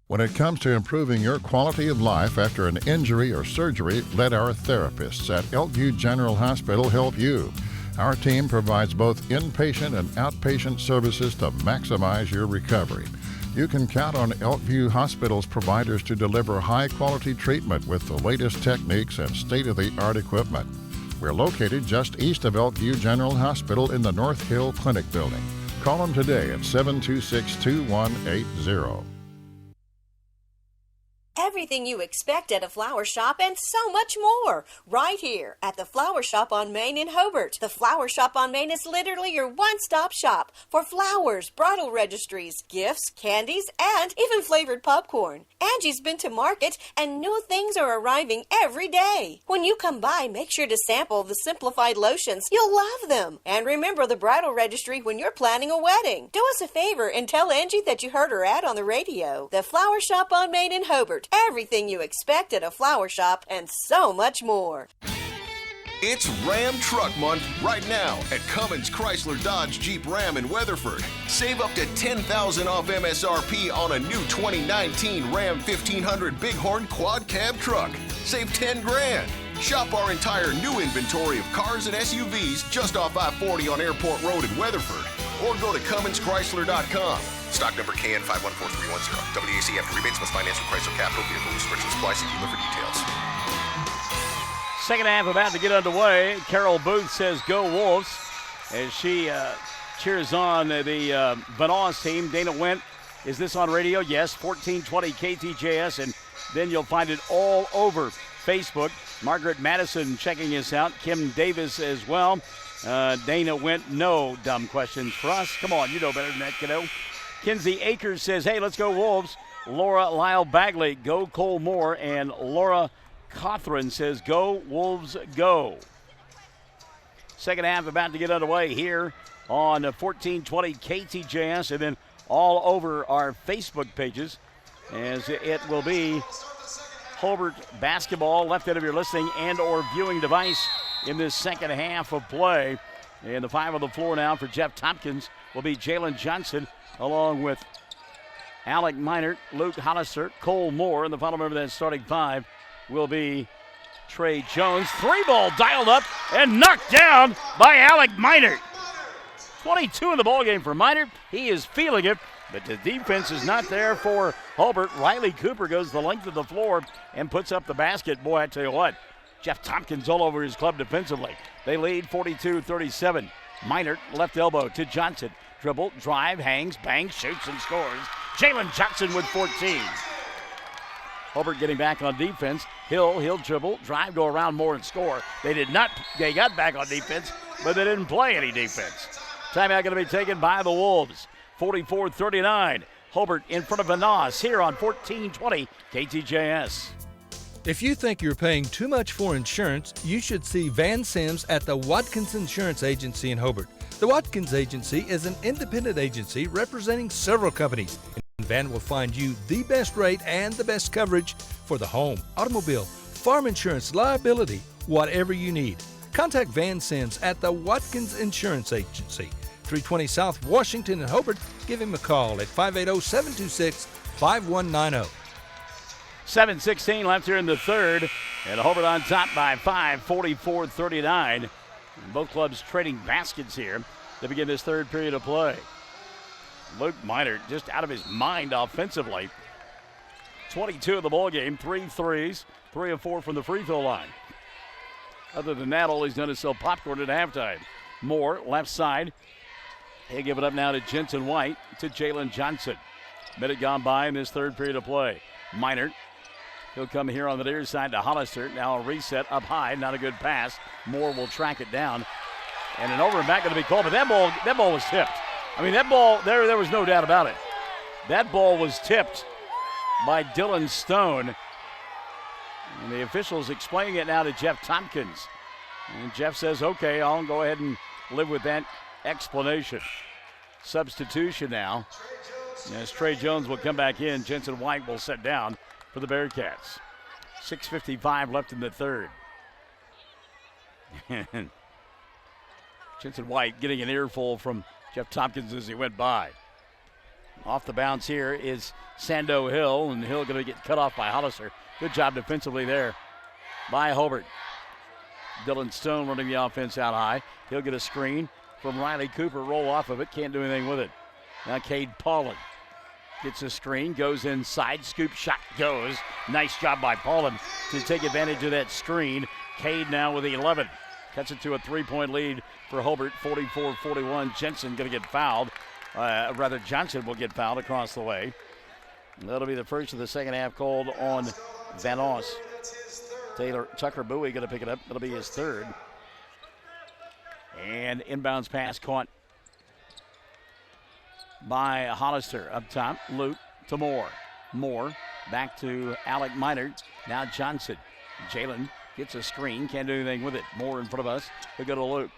When it comes to improving your quality of life after an injury or surgery, let our therapists at Elkview General Hospital help you. Our team provides both inpatient and outpatient services to maximize your recovery. You can count on Elkview Hospital's providers to deliver high-quality treatment with the latest techniques and state-of-the-art equipment. We're located just east of Elkview General Hospital in the North Hill Clinic building. Call them today at 726-2180. everything you expect at a flower shop and so much more. Right here at the Flower Shop on Main in Hobart. The Flower Shop on Main is literally your one-stop shop for flowers, bridal registries, gifts, candies, and even flavored popcorn. Angie's been to market and new things are arriving every day. When you come by, make sure to sample the simplified lotions. You'll love them. And remember the bridal registry when you're planning a wedding. Do us a favor and tell Angie that you heard her ad on the radio. The Flower Shop on Main in Hobart. Everything you expect at a flower shop and so much more. It's Ram Truck Month right now at Cummins Chrysler Dodge Jeep Ram in Weatherford. Save up to $10,000 off MSRP on a new 2019 Ram 1500 Bighorn Quad Cab truck. Save $10,000. Shop our entire new inventory of cars and SUVs just off I-40 on Airport Road in Weatherford. Or go to CumminsChrysler.com. Stock number KN514310. WAC after rebates must finance with Chrysler Capital. Vehicle restrictions apply. See dealer for details. Second half about to get underway. Carol Booth says go Wolves as she cheers on the Vanoss team. Dana Wendt, is this on radio? Yes, 1420 KTJS, and then you'll find it all over Facebook. Margaret Madison checking us out. Kim Davis as well. Dana Wendt, no dumb questions for us. Come on, you know better than that, kiddo. Kinsey Akers says, hey, let's go Wolves. Laura Lyle Bagley, go Cole Moore, and Laura Cothran says, go Wolves, go. Second half about to get underway here on 1420 KTJS and then all over our Facebook pages as it will be Hobart basketball left end of your listening and or viewing device in this second half of play. And the five on the floor now for Jeff Tompkins will be Jalen Johnson along with Alec Minert, Luke Hollister, Cole Moore, and the final member of that starting five will be Trey Jones. Three ball dialed up and knocked down by Alec Minert. 22 in the ballgame for Minert. He is feeling it, but the defense is not there for Hobart. Riley Cooper goes the length of the floor and puts up the basket. Boy, I tell you what, Jeff Tompkins all over his club defensively. They lead 42-37. Minert, left elbow to Johnson. Dribble, drive, hangs, bangs, shoots, and scores. Jalen Johnson with 14. Hobart getting back on defense. He'll dribble, drive, go around more and score. They got back on defense, but they didn't play any defense. Timeout going to be taken by the Wolves. 44-39. Hobart in front of Vanoss here on 1420 KTJS. If you think you're paying too much for insurance, you should see Van Sims at the Watkins Insurance Agency in Hobart. The Watkins Agency is an independent agency representing several companies. Van will find you the best rate and the best coverage for the home, automobile, farm insurance, liability, whatever you need. Contact Van Sims at the Watkins Insurance Agency, 320 South Washington in Hobart. Give him a call at 580-726-5190. 7:16 left here in the third, and Hobart on top by 5, 44-39. Both clubs trading baskets here to begin this third period of play. Luke Minert just out of his mind offensively. 22 in the ball game, 3 threes, 3 of 4 from the free throw line. Other than that, all he's done is sell popcorn at halftime. Moore, left side. He'll give it up now to Jensen White, to Jalen Johnson. Minute gone by in this third period of play. Minert, he'll come here on the near side to Hollister. Now a reset up high, not a good pass. Moore will track it down. And an over and back going to be called, but that ball was tipped. I mean, that ball, there was no doubt about it. That ball was tipped by Dylan Stone. And the officials explaining it now to Jeff Tompkins. And Jeff says, okay, I'll go ahead and live with that explanation. Substitution now. As Trey Jones will come back in, Jensen White will sit down for the Bearcats. 6:55 left in the third. Jensen White getting an earful from Jeff Tompkins as he went by. Off the bounce here is Sando Hill, and Hill going to get cut off by Hollister. Good job defensively there by Hobart. Dylan Stone running the offense out high. He'll get a screen from Riley Cooper, roll off of it, can't do anything with it. Now Cade Paulin gets a screen, goes inside, scoop shot goes. Nice job by Paulin to take advantage of that screen. Cade now with 11. Cuts it to a 3-point lead for Hobart, 44-41. Jensen going to get fouled. Johnson will get fouled across the way. That'll be the first of the second half called on Vanoss. Tucker Bowie going to pick it up. That'll be his third. And inbounds pass caught by Hollister up top. Luke to Moore. Moore back to Alec Minard. Now Johnson. Jalen gets a screen. Can't do anything with it. Moore in front of us. We go to Luke.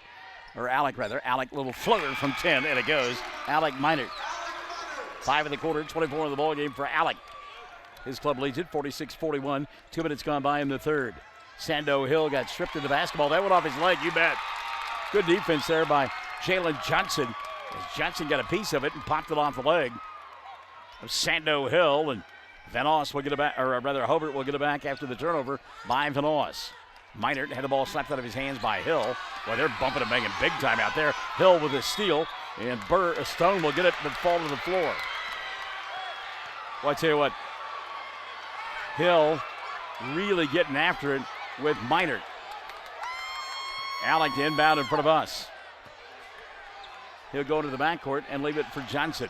Or Alec, rather. Alec, little floater from 10, and it goes. Alec Minard. 5 in the quarter, 24 in the ball game for Alec. His club leads it, 46-41. 2 minutes gone by in the third. Sando Hill got stripped of the basketball. That went off his leg, you bet. Good defense there by Jalen Johnson. As Johnson got a piece of it and popped it off the leg of Sando Hill. And Vanoss will get it back, or rather Hobart will get it back after the turnover by Vanoss. Minard had the ball slapped out of his hands by Hill. Well, they're bumping and banging big time out there. Hill with a steal, and Stone will get it but fall to the floor. Well, I tell you what, Hill really getting after it with Minard. Alec to inbound in front of us. He'll go to the backcourt and leave it for Johnson.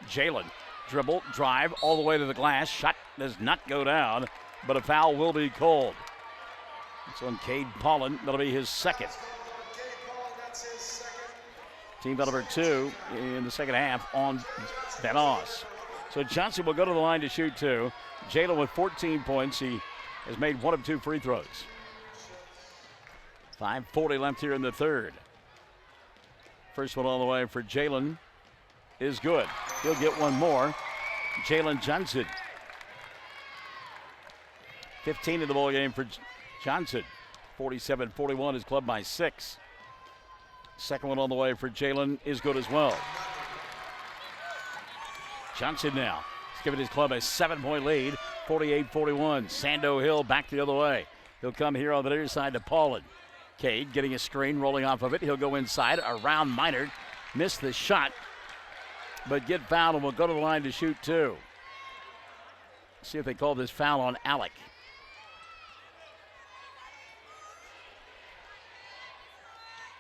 Jalen, dribble, drive, all the way to the glass. Shot does not go down, but a foul will be called. It's on Cade Paulin. That'll be his second. Team foul number 2 in the second half on Vanoss. So Johnson will go to the line to shoot 2. Jalen with 14 points. He has made 1 of 2 free throws. 5:40 left here in the third. First one all the way for Jalen is good. He'll get one more. Jalen Johnson. 15 in the ball game for Johnson. 47-41, his club by 6. Second one on the way for Jalen is good as well. Johnson now. He's giving his club a 7-point lead. 48-41. Sando Hill back the other way. He'll come here on the near side to Paulin. Cade getting a screen, rolling off of it. He'll go inside around Minard. Missed the shot, but get fouled and will go to the line to shoot 2. See if they call this foul on Alec.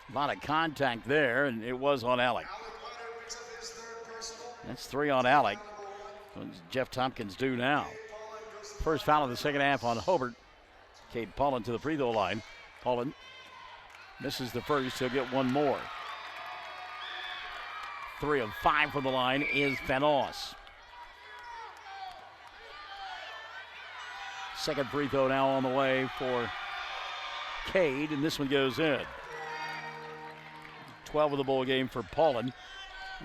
A lot of contact there, and it was on Alec. That's 3 on Alec. What's Jeff Tompkins do now? First foul of the second half on Hobart. Cade Paulin to the free throw line. Paulin misses the first. He'll get one more. 3 of 5 from the line is Vanoss. Second free throw now on the way for Cade, and this one goes in. 12 of the ball game for Paulin,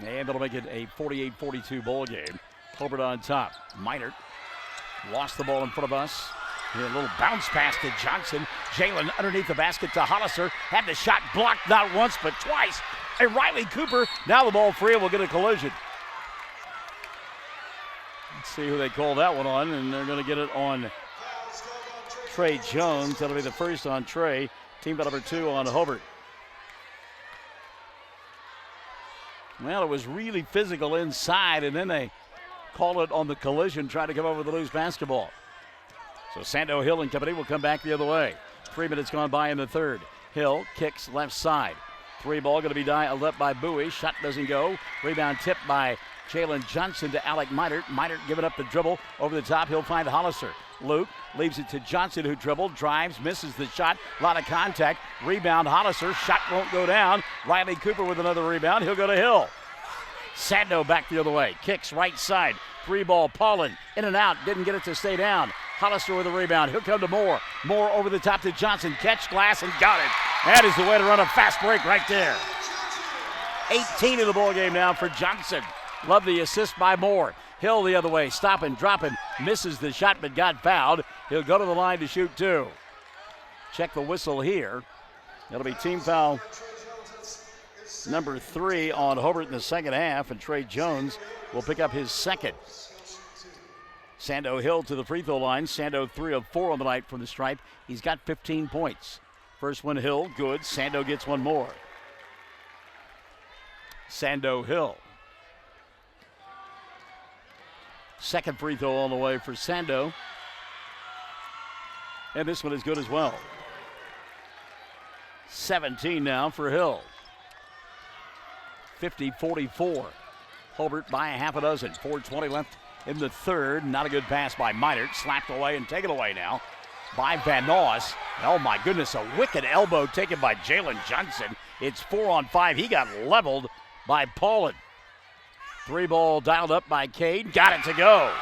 and that'll make it a 48-42 ball game. Hobart on top. Minard lost the ball in front of us. And a little bounce pass to Johnson. Jalen underneath the basket to Hollister. Had the shot blocked not once but twice. And Riley Cooper, now the ball free and will get a collision. Let's see who they call that one on, and they're going to get it on Trey Jones. That'll be the first on Trey. Team foul number 2 on Hobart. Well, it was really physical inside, and then they call it on the collision, trying to come over the loose basketball. So Sando Hill and company will come back the other way. 3 minutes gone by in the third. Hill kicks left side. 3 ball going to be dialed up by Bowie. Shot doesn't go. Rebound tipped by Jalen Johnson to Alec Minard. Minard giving up the dribble over the top. He'll find Hollister. Luke leaves it to Johnson, who dribbled, drives, misses the shot. A lot of contact. Rebound Hollister. Shot won't go down. Riley Cooper with another rebound. He'll go to Hill. Sando back the other way. Kicks right side. 3 ball. Paulin in and out. Didn't get it to stay down. Hollister with a rebound. He'll come to Moore. Moore over the top to Johnson. Catch glass and got it. That is the way to run a fast break right there. 18 in the ball game now for Johnson. Love the assist by Moore. Hill the other way. Stopping, dropping. Misses the shot but got fouled. He'll go to the line to shoot 2. Check the whistle here. It'll be team foul number 3 on Hobart in the second half, and Trey Jones will pick up his second. Sando Hill to the free throw line. Sando 3 of 4 on the night from the stripe. He's got 15 points. First one Hill, good. Sando gets one more. Sando Hill. Second free throw all the way for Sando. And this one is good as well. 17 now for Hill. 50-44. Hobart by a half a dozen. 4:20 left in the third. Not a good pass by Minert. Slapped away and taken away now by Vanoss. Oh my goodness, a wicked elbow taken by Jalen Johnson. It's 4-on-5. He got leveled by Paulin. 3-ball dialed up by Cade. Got it to go.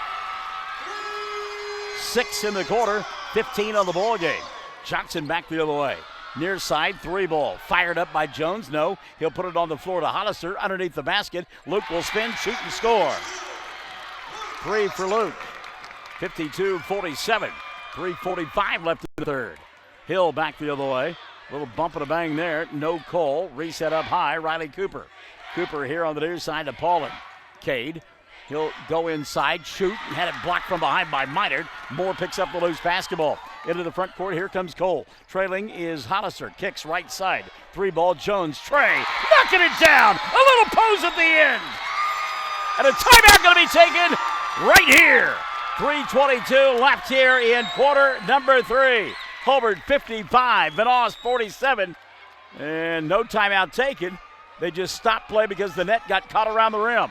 6 in the quarter, 15 on the ball game. Johnson back the other way. Near side, 3-ball. Fired up by Jones. No, he'll put it on the floor to Hollister underneath the basket. Luke will spin, shoot, and score. 3 for Luke. 52-47. 3:45 left in the third. Hill back the other way. Little bump and a bang there. No call. Reset up high. Riley Cooper. Cooper here on the near side to Paulin. Cade. He'll go inside, shoot, and had it blocked from behind by Minard. Moore picks up the loose basketball. Into the front court, here comes Cole. Trailing is Hollister, kicks right side. 3-ball, Jones, Trey, knocking it down. A little pose at the end. And a timeout going to be taken right here. 3:22 left here in quarter number 3. Hobart 55, Vanoss 47. And no timeout taken. They just stopped play because the net got caught around the rim.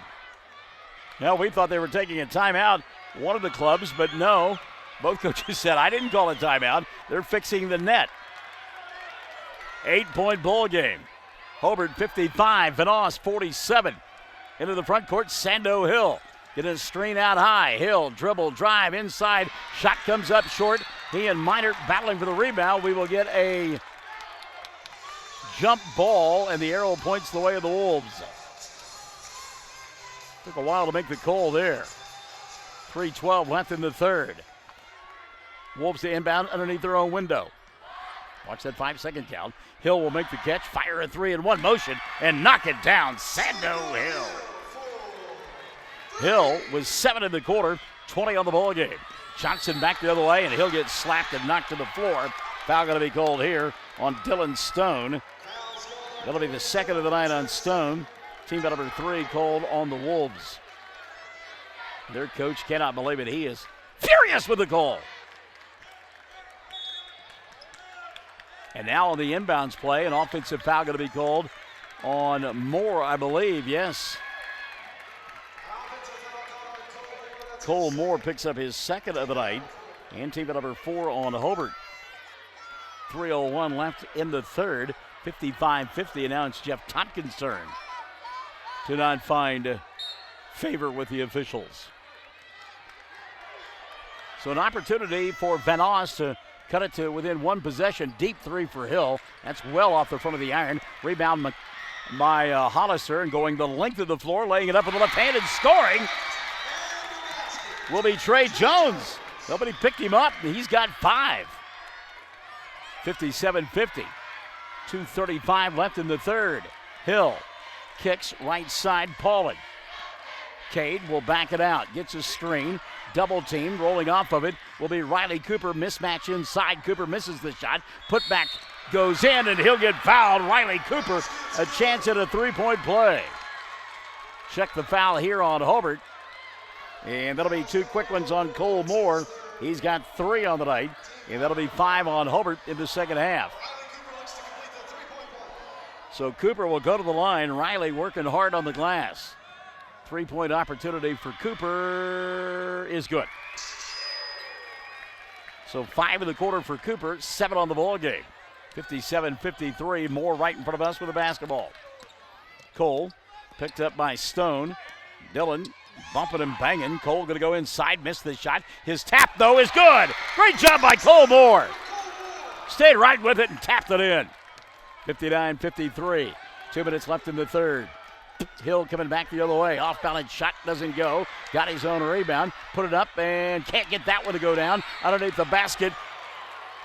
Now, we thought they were taking a timeout, one of the clubs, but no. Both coaches said, I didn't call a timeout. They're fixing the net. 8-point ball game. Hobart 55, Vanoss 47. Into the front court, Sando Hill. Get a screen out high. Hill, dribble, drive, inside. Shot comes up short. He and Minert battling for the rebound. We will get a jump ball, and the arrow points the way of the Wolves. Took a while to make the call there. 3:12 left in the third. Wolves to inbound underneath their own window. Watch that 5-second count. Hill will make the catch, fire a 3 in one motion, and knock it down. Sando Hill. Hill was 7 in the quarter, 20 on the ball game. Johnson back the other way, and Hill gets slapped and knocked to the floor. Foul going to be called here on Dylan Stone. That'll be the second of the night on Stone. Team number 3 called on the Wolves. Their coach cannot believe it. He is furious with the call. And now on the inbounds play, an offensive foul going to be called on Moore, I believe. Yes. Cole Moore picks up his second of the night, and team number 4 on Hobart. 3:01 left in the third, 55-50, and now it's Jeff Tompkins' turn to not find favor with the officials. So an opportunity for Vanoss to cut it to within one possession. Deep 3 for Hill. That's well off the front of the iron. Rebound by Hollister, and going the length of the floor, laying it up with the left hand and scoring will be Trey Jones. Nobody picked him up, and he's got 5. 57-50. 2:35 left in the third. Hill kicks right side, Paulin. Cade will back it out, gets a screen, double team, rolling off of it will be Riley Cooper. Mismatch inside, Cooper misses the shot, put back goes in, and he'll get fouled. Riley Cooper, a chance at a 3-point play. Check the foul here on Hobart, and that'll be 2 quick ones on Cole Moore. He's got 3 on the night, and that'll be 5 on Hobart in the second half. So Cooper will go to the line. Riley working hard on the glass. 3-point opportunity for Cooper is good. So 5 in the quarter for Cooper, 7 on the ball game. 57-53, Moore right in front of us with the basketball. Cole picked up by Stone. Dillon bumping and banging. Cole going to go inside, missed the shot. His tap, though, is good. Great job by Cole Moore. Stayed right with it and tapped it in. 59-53, 2 minutes left in the third. Hill coming back the other way. Off balance shot doesn't go. Got his own rebound. Put it up and can't get that one to go down. Underneath the basket.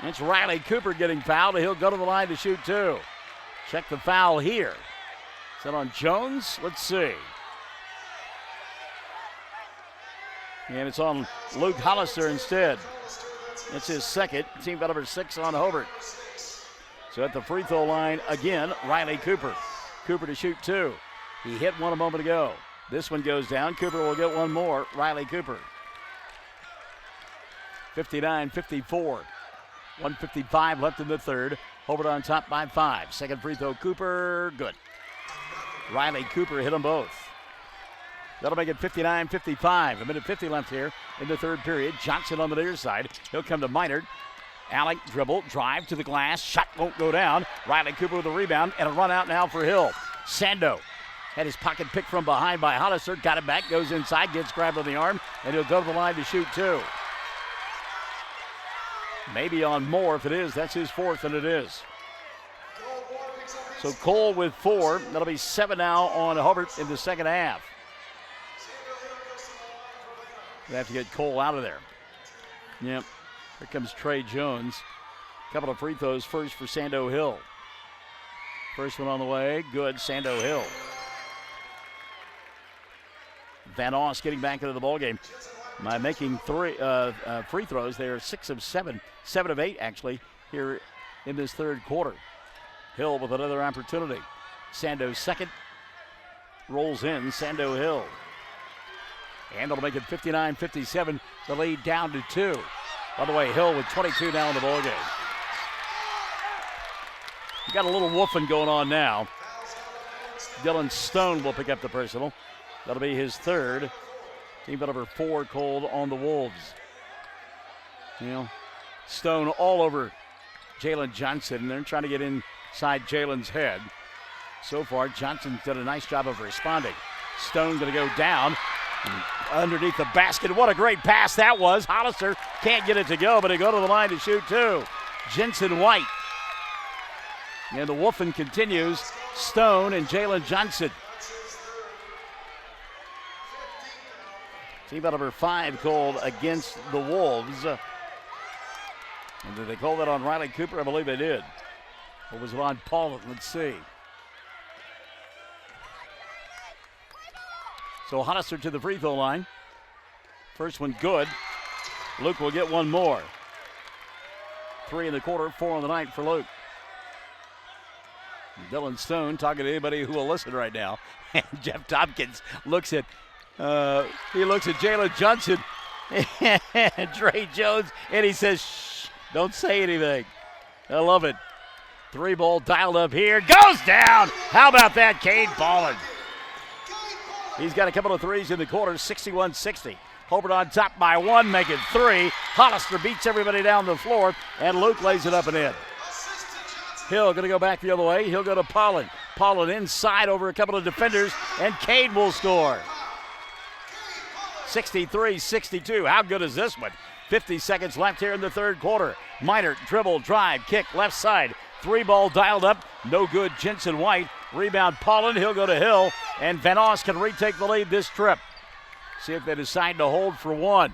It's Riley Cooper getting fouled. He'll go to the line to shoot 2. Check the foul here. Is that on Jones? Let's see. And it's on Luke Hollister instead. That's his second. Team number 6 on Hobart. So at the free throw line again, Riley Cooper. Cooper to shoot 2. He hit one a moment ago. This one goes down. Cooper will get one more. Riley Cooper. 59-54. 1:55 left in the third. Hobart on top by 5. Second free throw, Cooper, good. Riley Cooper hit them both. That'll make it 59-55. 1:50 left here in the third period. Johnson on the near side. He'll come to Minard. Alec dribble, drive to the glass. Shot won't go down. Riley Cooper with the rebound and a run out now for Hill. Sando had his pocket picked from behind by Hollister. Got it back, goes inside, gets grabbed on the arm, and he'll go to the line to shoot two. Maybe on more. If it is, that's his fourth, and it is. So Cole with 4. That'll be 7 now on Hobart in the second half. We have to get Cole out of there. Yep. Here comes Trey Jones. A couple of free throws first for Sando Hill. First one on the way. Good. Sando Hill. Vanoss getting back into the ballgame by making free throws. They are 6 of 7. 7 of 8, actually, here in this third quarter. Hill with another opportunity. Sando's second. Rolls in. Sando Hill. And it'll make it 59-57. The lead down to 2. By the way, Hill with 22 now in the ballgame. You got a little woofing going on now. Dylan Stone will pick up the personal. That'll be his third. Team number 4 called on the Wolves. You know, Stone all over Jalen Johnson, and they're trying to get inside Jalen's head. So far, Johnson's done a nice job of responding. Stone going to go down underneath the basket. What a great pass that was. Hollister can't get it to go, but he'll go to the line to shoot two. Jensen White. And the woofing continues. Stone and Jalen Johnson. Team number 5 called against the Wolves. And did they call that on Riley Cooper? I believe they did. Or was it on Paul? Let's see. So Hollister to the free throw line. First one good. Luke will get one more. 3 in the quarter, 4 on the night for Luke. Dylan Stone talking to anybody who will listen right now. And Jeff Tompkins looks at Jalen Johnson and Trey Jones, and he says, shh, don't say anything. I love it. 3 ball dialed up here. Goes down. How about that, Cade Ballin? He's got a couple of threes in the quarter, 61-60. Hobart on top by 1, make it 3. Hollister beats everybody down the floor, and Luke lays it up and in. Hill going to go back the other way. He'll go to Pollin. Pollin inside over a couple of defenders, and Cade will score. 63-62. How good is this one? 50 seconds left here in the third quarter. Minor dribble, drive, kick, left side. 3 ball dialed up. No good. Jensen White. Rebound Pollin. He'll go to Hill. And Vanoss can retake the lead this trip. See if they decide to hold for 1.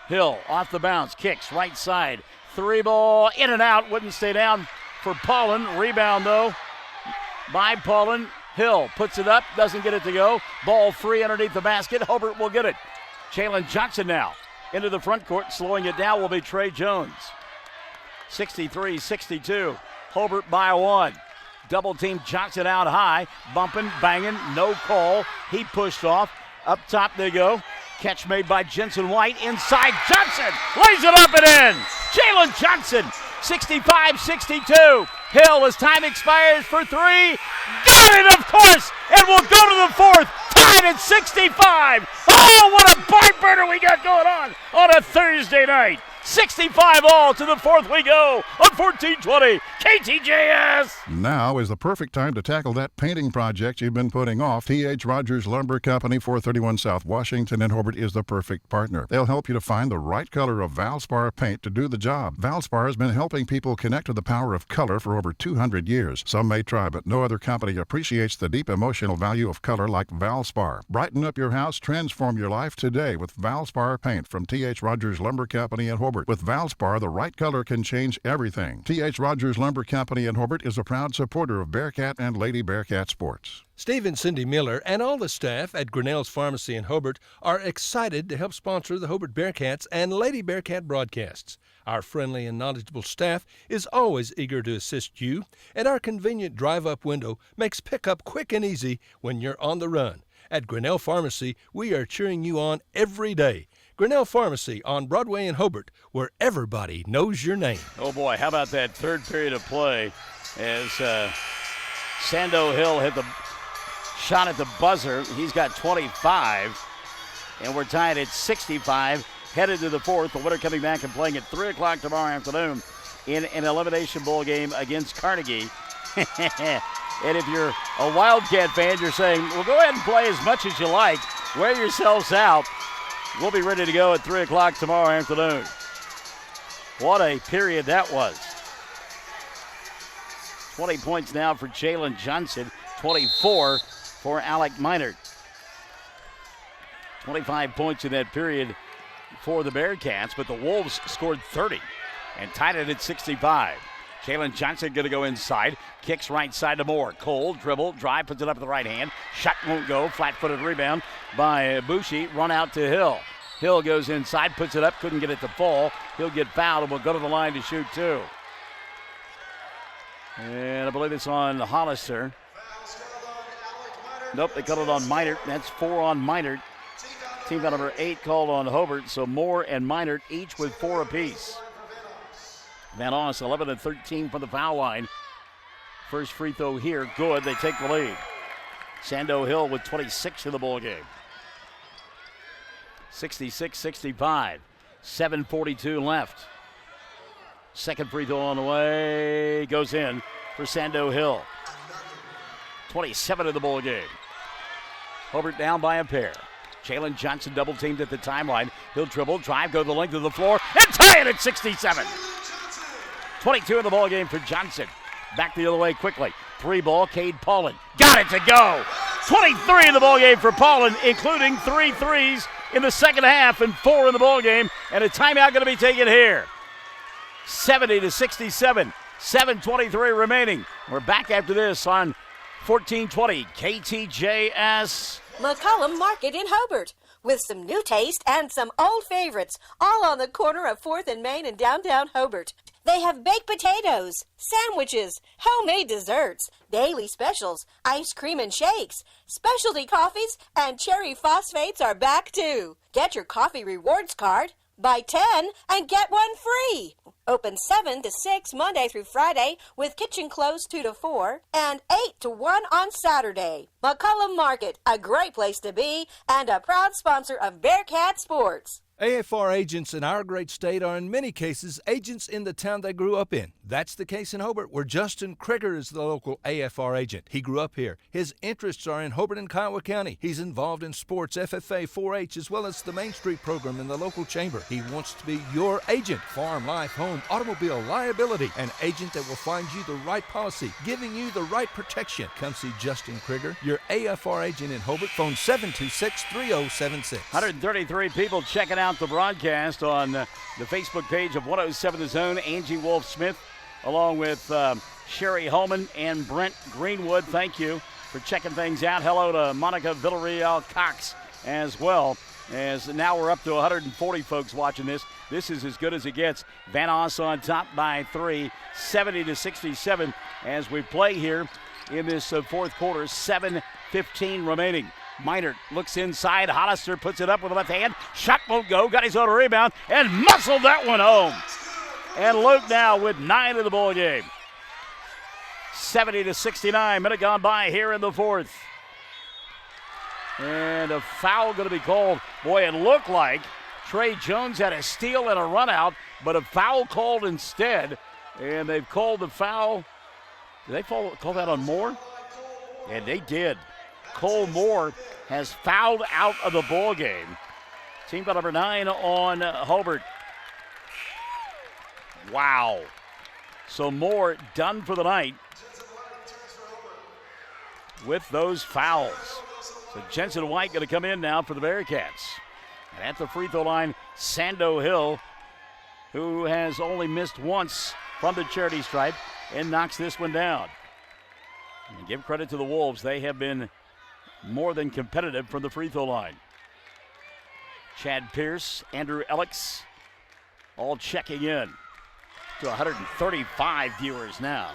Hill off the bounce. Kicks right side. 3 ball in and out. Wouldn't stay down for Pollin. Rebound though by Pollin. Hill puts it up. Doesn't get it to go. Ball free underneath the basket. Hobart will get it. Jalen Johnson now into the front court. Slowing it down will be Trey Jones. 63-62. Hobart by 1. Double team Johnson out high. Bumping, banging, no call. He pushed off. Up top they go. Catch made by Jensen White. Inside Johnson. Lays it up and in. Jalen Johnson. 65-62. Hill as time expires for 3. Got it, of course. And we'll go to the 4th. Tied at 65. Oh, what a barn burner we got going on a Thursday night. 65 all to the 4th we go on 1420 KTJS. Now is the perfect time to tackle that painting project you've been putting off. T.H. Rogers Lumber Company, 431 South Washington in Hobart is the perfect partner. They'll help you to find the right color of Valspar paint to do the job. Valspar has been helping people connect to the power of color for over 200 years. Some may try, but no other company appreciates the deep emotional value of color like Valspar. Brighten up your house, transform your life today with Valspar paint from T.H. Rogers Lumber Company in Hobart. With Valspar, the right color can change everything. T.H. Rogers Lumber Company in Hobart is a proud supporter of Bearcat and Lady Bearcat sports. Steve and Cindy Miller and all the staff at Grinnell's Pharmacy in Hobart are excited to help sponsor the Hobart Bearcats and Lady Bearcat broadcasts. Our friendly and knowledgeable staff is always eager to assist you, and our convenient drive-up window makes pickup quick and easy when you're on the run. At Grinnell Pharmacy, we are cheering you on every day. Grinnell Pharmacy on Broadway in Hobart, where everybody knows your name. Oh boy, how about that third period of play as Sando Hill hit the shot at the buzzer. He's got 25, and we're tied at 65. Headed to the fourth. The winner coming back and playing at 3 o'clock tomorrow afternoon in an elimination bowl game against Carnegie. And if you're a Wildcat fan, you're saying, well, go ahead and play as much as you like. Wear yourselves out. We'll be ready to go at 3 o'clock tomorrow afternoon. What a period that was. 20 points now for Jalen Johnson, 24 for Alec Meinert. 25 points in that period for the Bearcats, but the Wolves scored 30 and tied it at 65. Jalen Johnson going to go inside, kicks right side to Moore. Cole, dribble, drive, puts it up with the right hand. Shot won't go, flat-footed rebound by Bushi, run out to Hill. Hill goes inside, puts it up, couldn't get it to fall. He'll get fouled and will go to the line to shoot two. And I believe it's on Hollister. Nope, they cut it on Meinert. That's 4 on Meinert. Team foul number 8 called on Hobart, so Moore and Meinert each with 4 apiece. Vanoss 11 and 13 from the foul line. First free throw here, good. They take the lead. Sando Hill with 26 in the ball game. 66-65. 7:42 left. Second free throw on the way. Goes in for Sando Hill. 27 in the ball game. Hobart down by a pair. Jalen Johnson double teamed at the timeline. He'll dribble, drive, go the length of the floor, and tie it at 67. 22 in the ball game for Johnson. Back the other way quickly. 3 ball, Cade Paulin. Got it to go. 23 in the ball game for Paulin, including 3 threes in the second half and 4 in the ball game. And a timeout going to be taken here. 70-67. 7:23 remaining. We're back after this on 1420 KTJS. McCollum Market in Hobart, with some new taste and some old favorites, all on the corner of 4th and Main in downtown Hobart. They have baked potatoes, sandwiches, homemade desserts, daily specials, ice cream and shakes, specialty coffees, and cherry phosphates are back too. Get your coffee rewards card. Buy 10 and get 1 free. Open 7 to 6 Monday through Friday with kitchen closed 2 to 4 and 8 to 1 on Saturday. McCollum Market, a great place to be and a proud sponsor of Bearcat Sports. AFR agents in our great state are in many cases agents in the town they grew up in. That's the case in Hobart, where Justin Krieger is the local AFR agent. He grew up here. His interests are in Hobart and Kiowa County. He's involved in sports, FFA, 4-H, as well as the Main Street program in the local chamber. He wants to be your agent. Farm, life, home, automobile, liability. An agent that will find you the right policy, giving you the right protection. Come see Justin Krieger, your AFR agent in Hobart. Phone 726-3076. 133 people checking out the broadcast on the Facebook page of 107 The Zone. Angie Wolf-Smith, along with Sherry Holman and Brent Greenwood. Thank you for checking things out. Hello to Monica Villarreal Cox as well, as now we're up to 140 folks watching this. This is as good as it gets. Vanoss on top by 3, 70-67 as we play here in this fourth quarter. 7:15 remaining. Meinert looks inside. Hollister puts it up with the left hand. Shot won't go. Got his own rebound and muscled that one home. And Luke now with 9 in the ball game. 70-69. Minute gone by here in the fourth. And a foul going to be called. Boy, it looked like Trey Jones had a steal and a run out, but a foul called instead. And they've called the foul. Did they call that on Moore? And they did. Cole Moore has fouled out of the ball game. Team foul number 9 on Hobart. Wow. So Moore done for the night with those fouls. So Jensen White going to come in now for the Bearcats. And at the free throw line, Sando Hill, who has only missed once from the charity stripe, and knocks this one down. And give credit to the Wolves. They have been more than competitive from the free throw line. Chad Pierce, Andrew Alex, all checking in to 135 viewers now.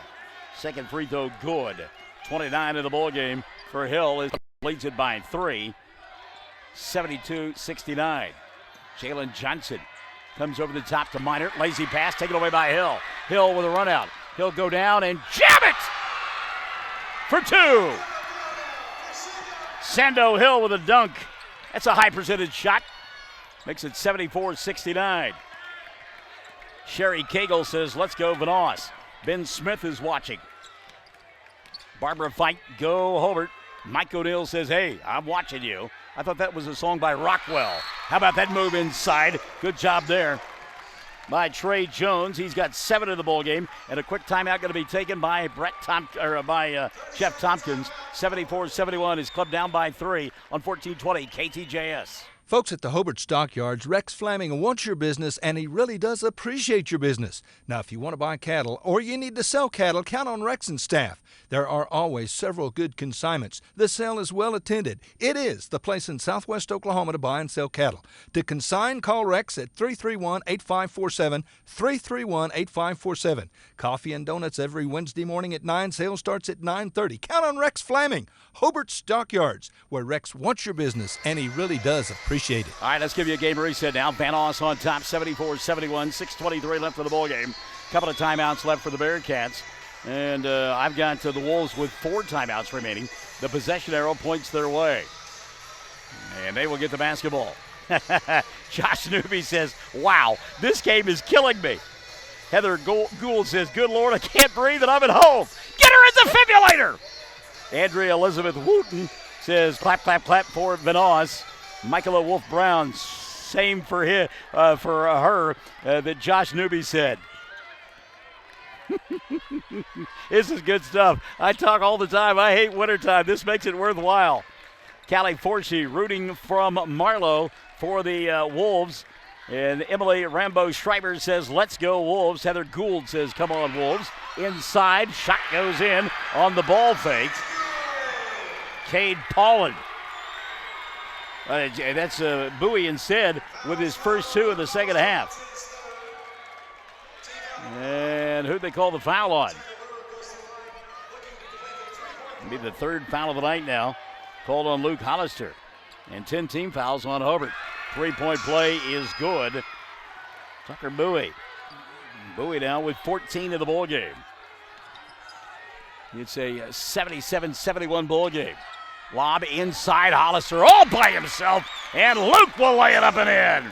Second free throw good. 29 in the ball game for Hill. It leads it by 3. 72-69. Jalen Johnson comes over the top to Meinert. Lazy pass taken away by Hill. Hill with a run out. He'll go down and jam it for 2. Sando Hill with a dunk. That's a high percentage shot. Makes it 74-69. Sherry Cagle says, let's go Vanoss. Ben Smith is watching. Barbara Fike, go Hobart. Mike O'Neill says, hey, I'm watching you. I thought that was a song by Rockwell. How about that move inside? Good job there by Trey Jones. He's got 7 in the ball game, and a quick timeout going to be taken by Jeff Tompkins. 74-71. His club down by 3 on 14-20 KTJS. Folks at the Hobart Stockyards, Rex Flaming wants your business, and he really does appreciate your business. Now, if you want to buy cattle or you need to sell cattle, count on Rex and staff. There are always several good consignments. The sale is well attended. It is the place in southwest Oklahoma to buy and sell cattle. To consign, call Rex at 331-8547, 331-8547. Coffee and donuts every Wednesday morning at 9. Sale starts at 9:30. Count on Rex Flaming, Hobart Stockyards, where Rex wants your business, and he really does appreciate it. All right, let's give you a game reset now. Vanoss on top, 74-71, 6:23 left of the ball game. Couple of timeouts left for the Bearcats. And I've got the Wolves with 4 timeouts remaining. The possession arrow points their way. And they will get the basketball. Josh Newby says, wow, this game is killing me. Heather Gould says, good Lord, I can't breathe and I'm at home. Get her a defibrillator. Andrea Elizabeth Wooten says, clap, clap, clap for Vanoss. Michaela Wolf-Brown, same for her that Josh Newby said. This is good stuff. I talk all the time. I hate wintertime. This makes it worthwhile. Callie Forshee rooting from Marlow for the Wolves. And Emily Rambo Schreiber says, let's go Wolves. Heather Gould says, come on Wolves. Inside, shot goes in on the ball fake. Cade Paulin. That's Bowie instead with his first 2 in the second half. And who'd they call the foul on? It'll be the 3rd foul of the night now. Called on Luke Hollister. And 10 team fouls on Hobart. 3-point play is good. Tucker Bowie. Bowie now with 14 in the ball game. It's a 77-71 ball game. Lob inside Hollister all by himself. And Luke will lay it up and in.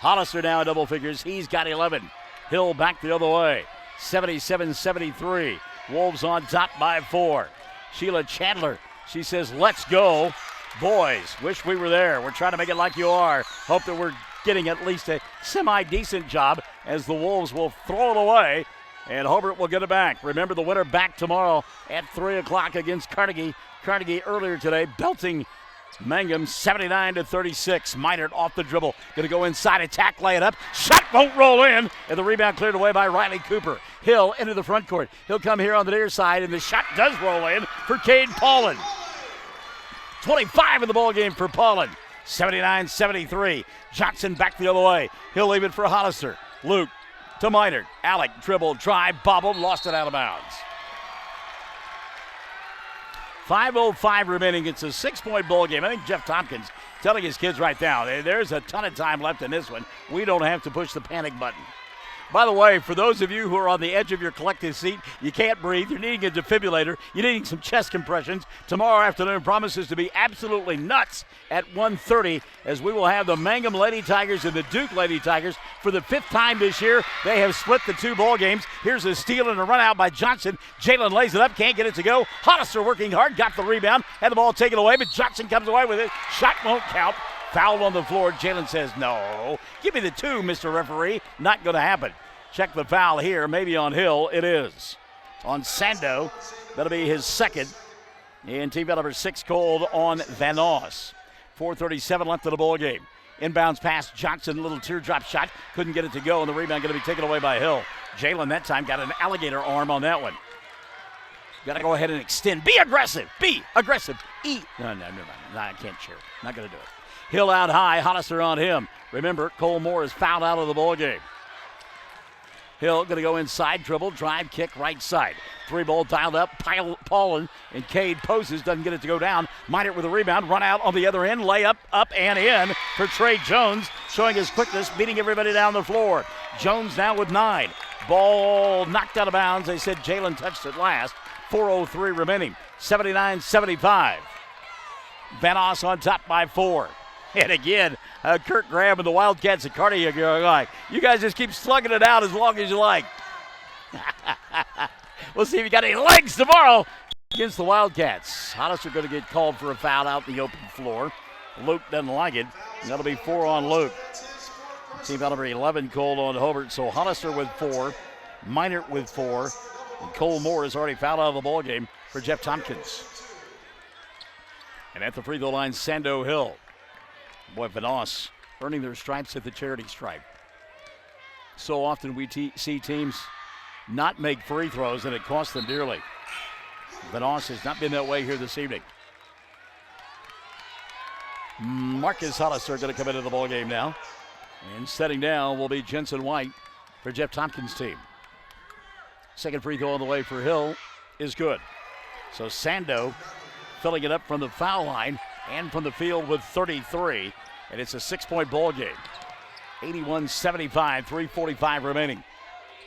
Hollister now in double figures. He's got 11. Hill back the other way. 77-73. Wolves on top by 4. Sheila Chandler, she says, let's go. Boys, wish we were there. We're trying to make it like you are. Hope that we're getting at least a semi-decent job as the Wolves will throw it away. And Hobart will get it back. Remember, the winner back tomorrow at 3 o'clock against Carnegie. Carnegie earlier today belting Mangum 79-36. Minert off the dribble. Going to go inside, attack, lay it up. Shot won't roll in. And the rebound cleared away by Riley Cooper. Hill into the front court. He'll come here on the near side, and the shot does roll in for Cade Paulin. 25 in the ball game for Paulin. 79-73. Johnson back the other way. He'll leave it for Hollister. Luke to Minert. Alec dribble, drive, bobbled, lost it out of bounds. 5:05 remaining. It's a 6-point ball game. I think Jeff Tompkins telling his kids right now, there's a ton of time left in this one. We don't have to push the panic button. By the way, for those of you who are on the edge of your collective seat, you can't breathe, you're needing a defibrillator, you're needing some chest compressions, tomorrow afternoon promises to be absolutely nuts at 1:30 as we will have the Mangum Lady Tigers and the Duke Lady Tigers for the 5th time this year. They have split the 2 ball games. Here's a steal and a run out by Johnson. Jalen lays it up, can't get it to go. Hollister working hard, got the rebound, had the ball taken away, but Johnson comes away with it. Shot won't count. Foul on the floor. Jalen says, no. Give me the 2, Mr. Referee. Not going to happen. Check the foul here. Maybe on Hill. It is. On Sando. That'll be his 2nd. And team foul number 6 called on Vanoss. 4:37 left of the ball game. Inbounds pass. Johnson, little teardrop shot. Couldn't get it to go, and the rebound going to be taken away by Hill. Jalen that time got an alligator arm on that one. Got to go ahead and extend. Be aggressive. Be aggressive. No, never mind. No, I can't cheer. Not going to do it. Hill out high. Hollister on him. Remember, Cole Moore is fouled out of the ball game. Hill going to go inside, dribble, drive, kick, right side. 3-ball dialed up, Paulin, and Cade poses, doesn't get it to go down. Minert with a rebound, run out on the other end, layup, up and in for Trey Jones, showing his quickness, beating everybody down the floor. Jones now with 9. Ball knocked out of bounds. They said Jalen touched it last. 4:03 remaining, 79-75. Vanoss on top by 4. And again, Kirk Graham and the Wildcats at Carney are going like, you guys just keep slugging it out as long as you like. We'll see if you got any legs tomorrow against the Wildcats. Hollister going to get called for a foul out in the open floor. Luke doesn't like it. That'll be 4 on Luke. Team foul number 11 called on Hobart. So Hollister with 4, Minert with 4, and Cole Moore is already fouled out of the ball game for Jeff Tompkins. And at the free throw line, Sando Hill. Boy, Vanoss earning their stripes at the charity stripe. So often we see teams not make free throws, and it costs them dearly. Vanoss has not been that way here this evening. Marcus Hollister going to come into the ball game now. And setting down will be Jensen White for Jeff Tompkins' team. Second free throw on the way for Hill is good. So Sando filling it up from the foul line and from the field with 33. And it's a 6-point ball game. 81-75, 3:45 remaining.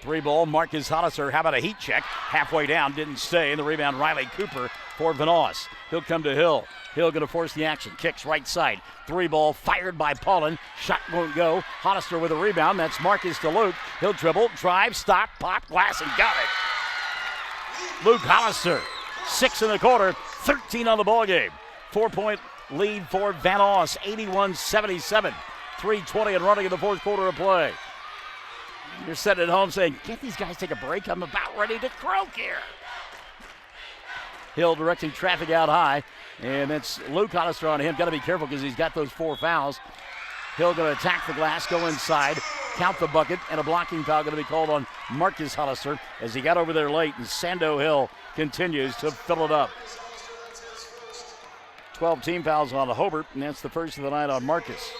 3-ball, Marcus Hollister. How about a heat check? Halfway down, didn't stay. And the rebound, Riley Cooper for Vanoss. He'll come to Hill. Hill going to force the action. Kicks right side. 3-ball fired by Paulin. Shot won't go. Hollister with a rebound. That's Marcus to Luke. He'll dribble, drive, stop, pop, glass, and got it. Luke Hollister, 6 in the quarter, 13 on the ball game. 4-point lead for Vanoss, 81-77. 3:20 and running in the fourth quarter of play. You're sitting at home saying, can't these guys take a break? I'm about ready to croak here. Hill directing traffic out high, and that's Luke Hollister on him. Got to be careful because he's got those 4 fouls. Hill going to attack the glass, go inside, count the bucket, and a blocking foul going to be called on Marcus Hollister as he got over there late, and Sando Hill continues to fill it up. 12 team fouls on Hobart, and that's the first of the night on Marcus.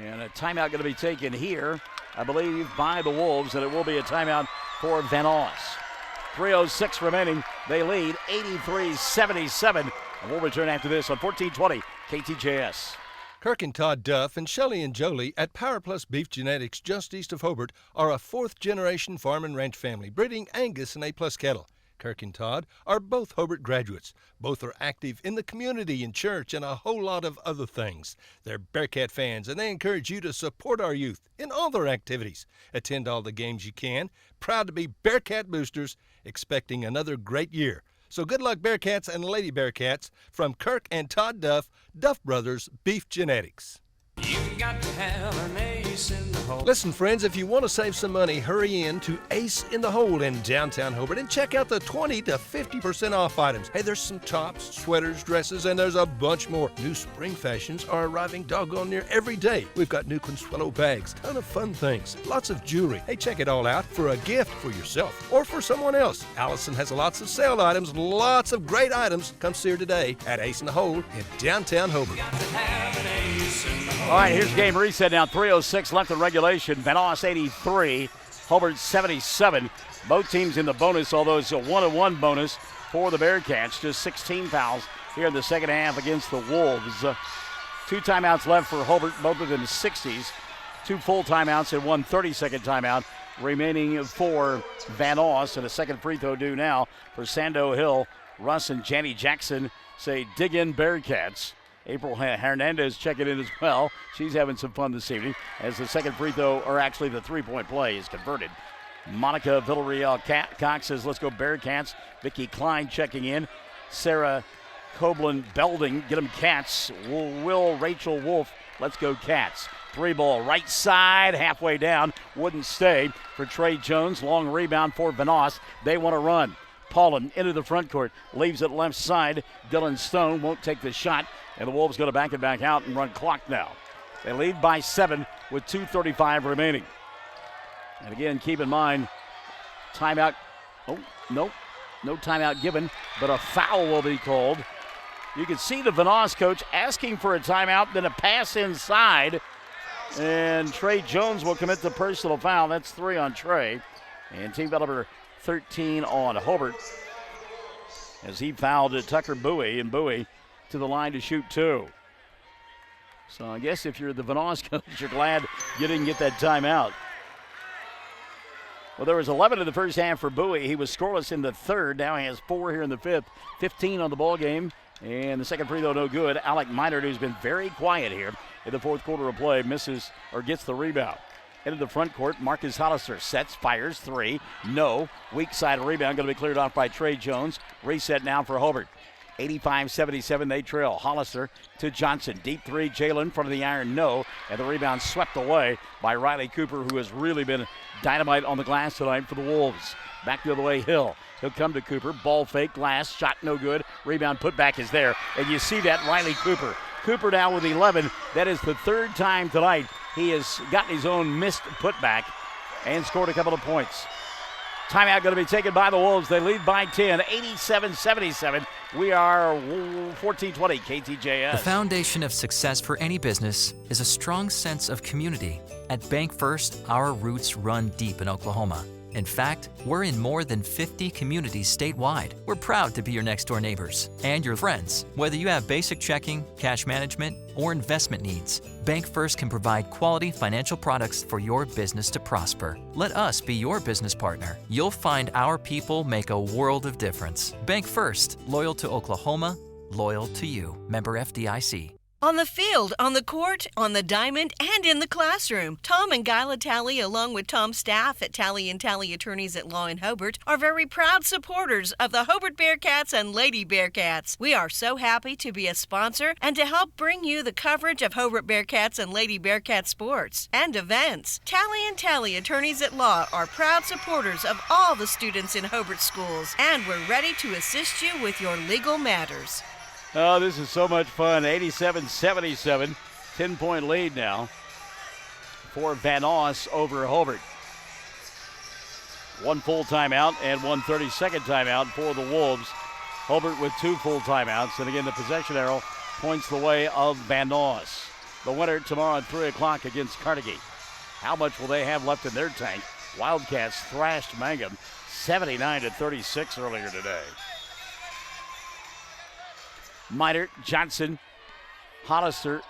And a timeout going to be taken here, I believe, by the Wolves, and it will be a timeout for Vanoss. 3:06 remaining. They lead 83-77. And we'll return after this on 1420 KTJS. Kirk and Todd Duff and Shelley and Jolie at Power Plus Beef Genetics just east of Hobart are a 4th-generation farm and ranch family breeding Angus and A-plus cattle. Kirk and Todd are both Hobart graduates. Both are active in the community, in church, and a whole lot of other things. They're Bearcat fans, and they encourage you to support our youth in all their activities. Attend all the games you can. Proud to be Bearcat boosters, expecting another great year. So good luck, Bearcats and Lady Bearcats, from Kirk and Todd Duff, Duff Brothers Beef Genetics. You got to have an ace in the hole. Listen, friends, if you want to save some money, hurry in to Ace in the Hole in downtown Hobart and check out the 20 to 50% off items. Hey, there's some tops, sweaters, dresses, and there's a bunch more. New spring fashions are arriving doggone near every day. We've got new Consuelo bags, ton of fun things, lots of jewelry. Hey, check it all out for a gift for yourself or for someone else. Allison has lots of sale items, lots of great items. Come see her today at Ace in the Hole in downtown Hobart. All right, here's game reset now. 3:06 left in regulation. Vanoss 83, Hobart 77. Both teams in the bonus, although it's a 1-1 bonus for the Bearcats. Just 16 fouls here in the second half against the Wolves. 2 timeouts left for Hobart, both of them 60s. 2 full timeouts and 1 30-second timeout remaining for Vanoss. And a second free throw due now for Sando Hill. Russ and Janny Jackson say, dig in, Bearcats. April Hernandez checking in as well. She's having some fun this evening as the second free throw, or actually the 3-point play, is converted. Monica Villarreal Cox says, let's go Bearcats. Vicky Klein checking in. Sarah Coblin Belding, get them Cats. Will Rachel Wolf, let's go Cats. 3-ball right side, halfway down, wouldn't stay for Trey Jones. Long rebound for Vanoss. They want to run. Paulin into the front court, leaves it left side. Dylan Stone won't take the shot, and the Wolves going to back it back out and run clock now. They lead by 7 with 2:35 remaining. And again, keep in mind, timeout. Oh, no timeout given, but a foul will be called. You can see the Vanoss coach asking for a timeout, then a pass inside, and Trey Jones will commit the personal foul. That's 3 on Trey, and team foul number 13 on Hobart as he fouled Tucker Bowie, and Bowie to the line to shoot 2. So I guess if you're the Vanoss coach, you're glad you didn't get that timeout. Well, there was 11 in the first half for Bowie. He was scoreless in the third. Now he has 4 here in the fifth. 15 on the ball game And the second free throw, no good. Alec Minard, who's been very quiet here in the fourth quarter of play, misses or gets the rebound. Into the front court, Marcus Hollister sets, fires, three. No. Weak side rebound, going to be cleared off by Trey Jones. Reset now for Hobart. 85-77, they trail. Hollister to Johnson. Deep three, Jalen in front of the iron, no. And the rebound swept away by Riley Cooper, who has really been dynamite on the glass tonight for the Wolves. Back the other way, Hill. He'll come to Cooper. Ball fake, glass, shot no good. Rebound putback is there. And you see that, Riley Cooper. Cooper now with 11. That is the third time tonight he has gotten his own missed putback and scored a couple of points. Timeout going to be taken by the Wolves. They lead by 10, 87-77. We are 14-20 KTJS. The foundation of success for any business is a strong sense of community. At Bank First, our roots run deep in Oklahoma. In fact, we're in more than 50 communities statewide. We're proud to be your next-door neighbors and your friends. Whether you have basic checking, cash management, or investment needs, Bank First can provide quality financial products for your business to prosper. Let us be your business partner. You'll find our people make a world of difference. Bank First, loyal to Oklahoma, loyal to you. Member FDIC. On the field, on the court, on the diamond, and in the classroom, Tom and Guyla Talley, along with Tom's staff at Talley & Talley Attorneys at Law in Hobart, are very proud supporters of the Hobart Bearcats and Lady Bearcats. We are so happy to be a sponsor and to help bring you the coverage of Hobart Bearcats and Lady Bearcat sports and events. Talley & Talley Attorneys at Law are proud supporters of all the students in Hobart schools, and we're ready to assist you with your legal matters. Oh, this is so much fun. 87-77, 10-point lead now for Vanoss over Hobart. One full timeout and one 30-second timeout for the Wolves. Hobart with two full timeouts. And again, the possession arrow points the way of Vanoss. The winner tomorrow at 3 o'clock against Carnegie. How much will they have left in their tank? Wildcats thrashed Mangum 79-36 earlier today. Minert, Johnson, Hollister,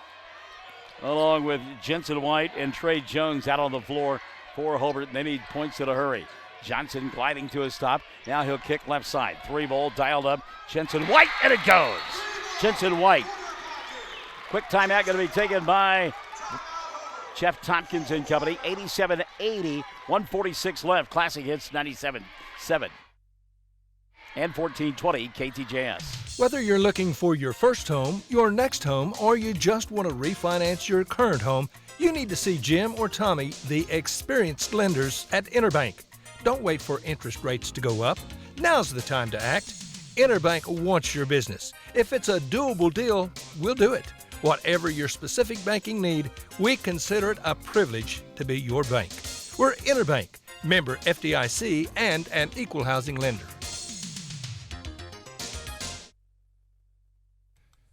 along with Jensen White and Trey Jones out on the floor for Hobart. They need points in a hurry. Johnson gliding to a stop. Now he'll kick left side. 3-ball dialed up. Jensen White, and it goes. Jensen White. Quick timeout going to be taken by Jeff Tompkins and company. 87-80, 146 left. Classic hits 97-7. And 14-20 KTJS. Whether you're looking for your first home, your next home, or you just want to refinance your current home, you need to see Jim or Tommy, the experienced lenders at Interbank. Don't wait for interest rates to go up. Now's the time to act. Interbank wants your business. If it's a doable deal, we'll do it. Whatever your specific banking need, we consider it a privilege to be your bank. We're Interbank, member FDIC, and an equal housing lender.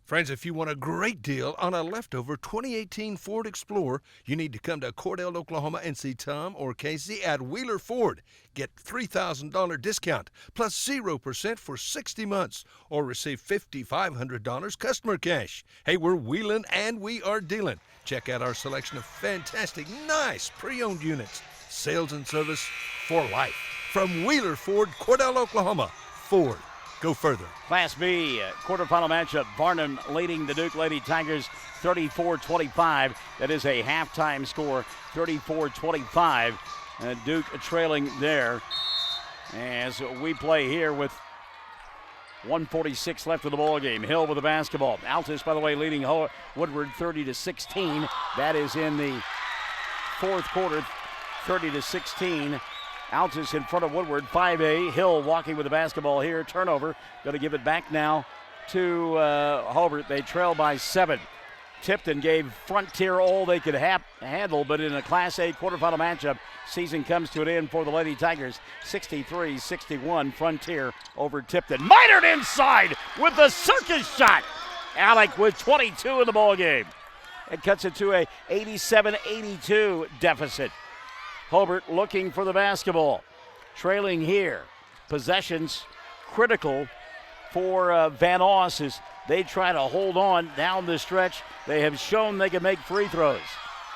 Friends, if you want a great deal on a leftover 2018 Ford Explorer, you need to come to Cordell, Oklahoma and see Tom or Casey at Wheeler Ford. Get $3,000 discount plus 0% for 60 months or receive $5,500 customer cash. Hey, we're wheeling and we are dealing. Check out our selection of fantastic, nice pre-owned units. Sales and service for life. From Wheeler Ford, Cordell, Oklahoma. Ford. Go further. Class B quarterfinal matchup. Varnum leading the Duke Lady Tigers 34-25. That is a halftime score, 34-25. Duke trailing there as we play here with 1:46 left of the ball game. Hill with the basketball. Altus, by the way, leading Woodward 30-16. That is in the fourth quarter, 30-16. Altus in front of Woodward, 5A. Hill walking with the basketball here. Turnover. Going to give it back now to Hobart. They trail by 7. Tipton gave Frontier all they could handle, but in a Class A quarterfinal matchup, season comes to an end for the Lady Tigers. 63-61, Frontier over Tipton. Minard inside with the circus shot. Alec with 22 in the ball game. It cuts it to a 87-82 deficit. Hobart looking for the basketball. Trailing here. Possessions critical for Vanoss as they try to hold on down the stretch. They have shown they can make free throws.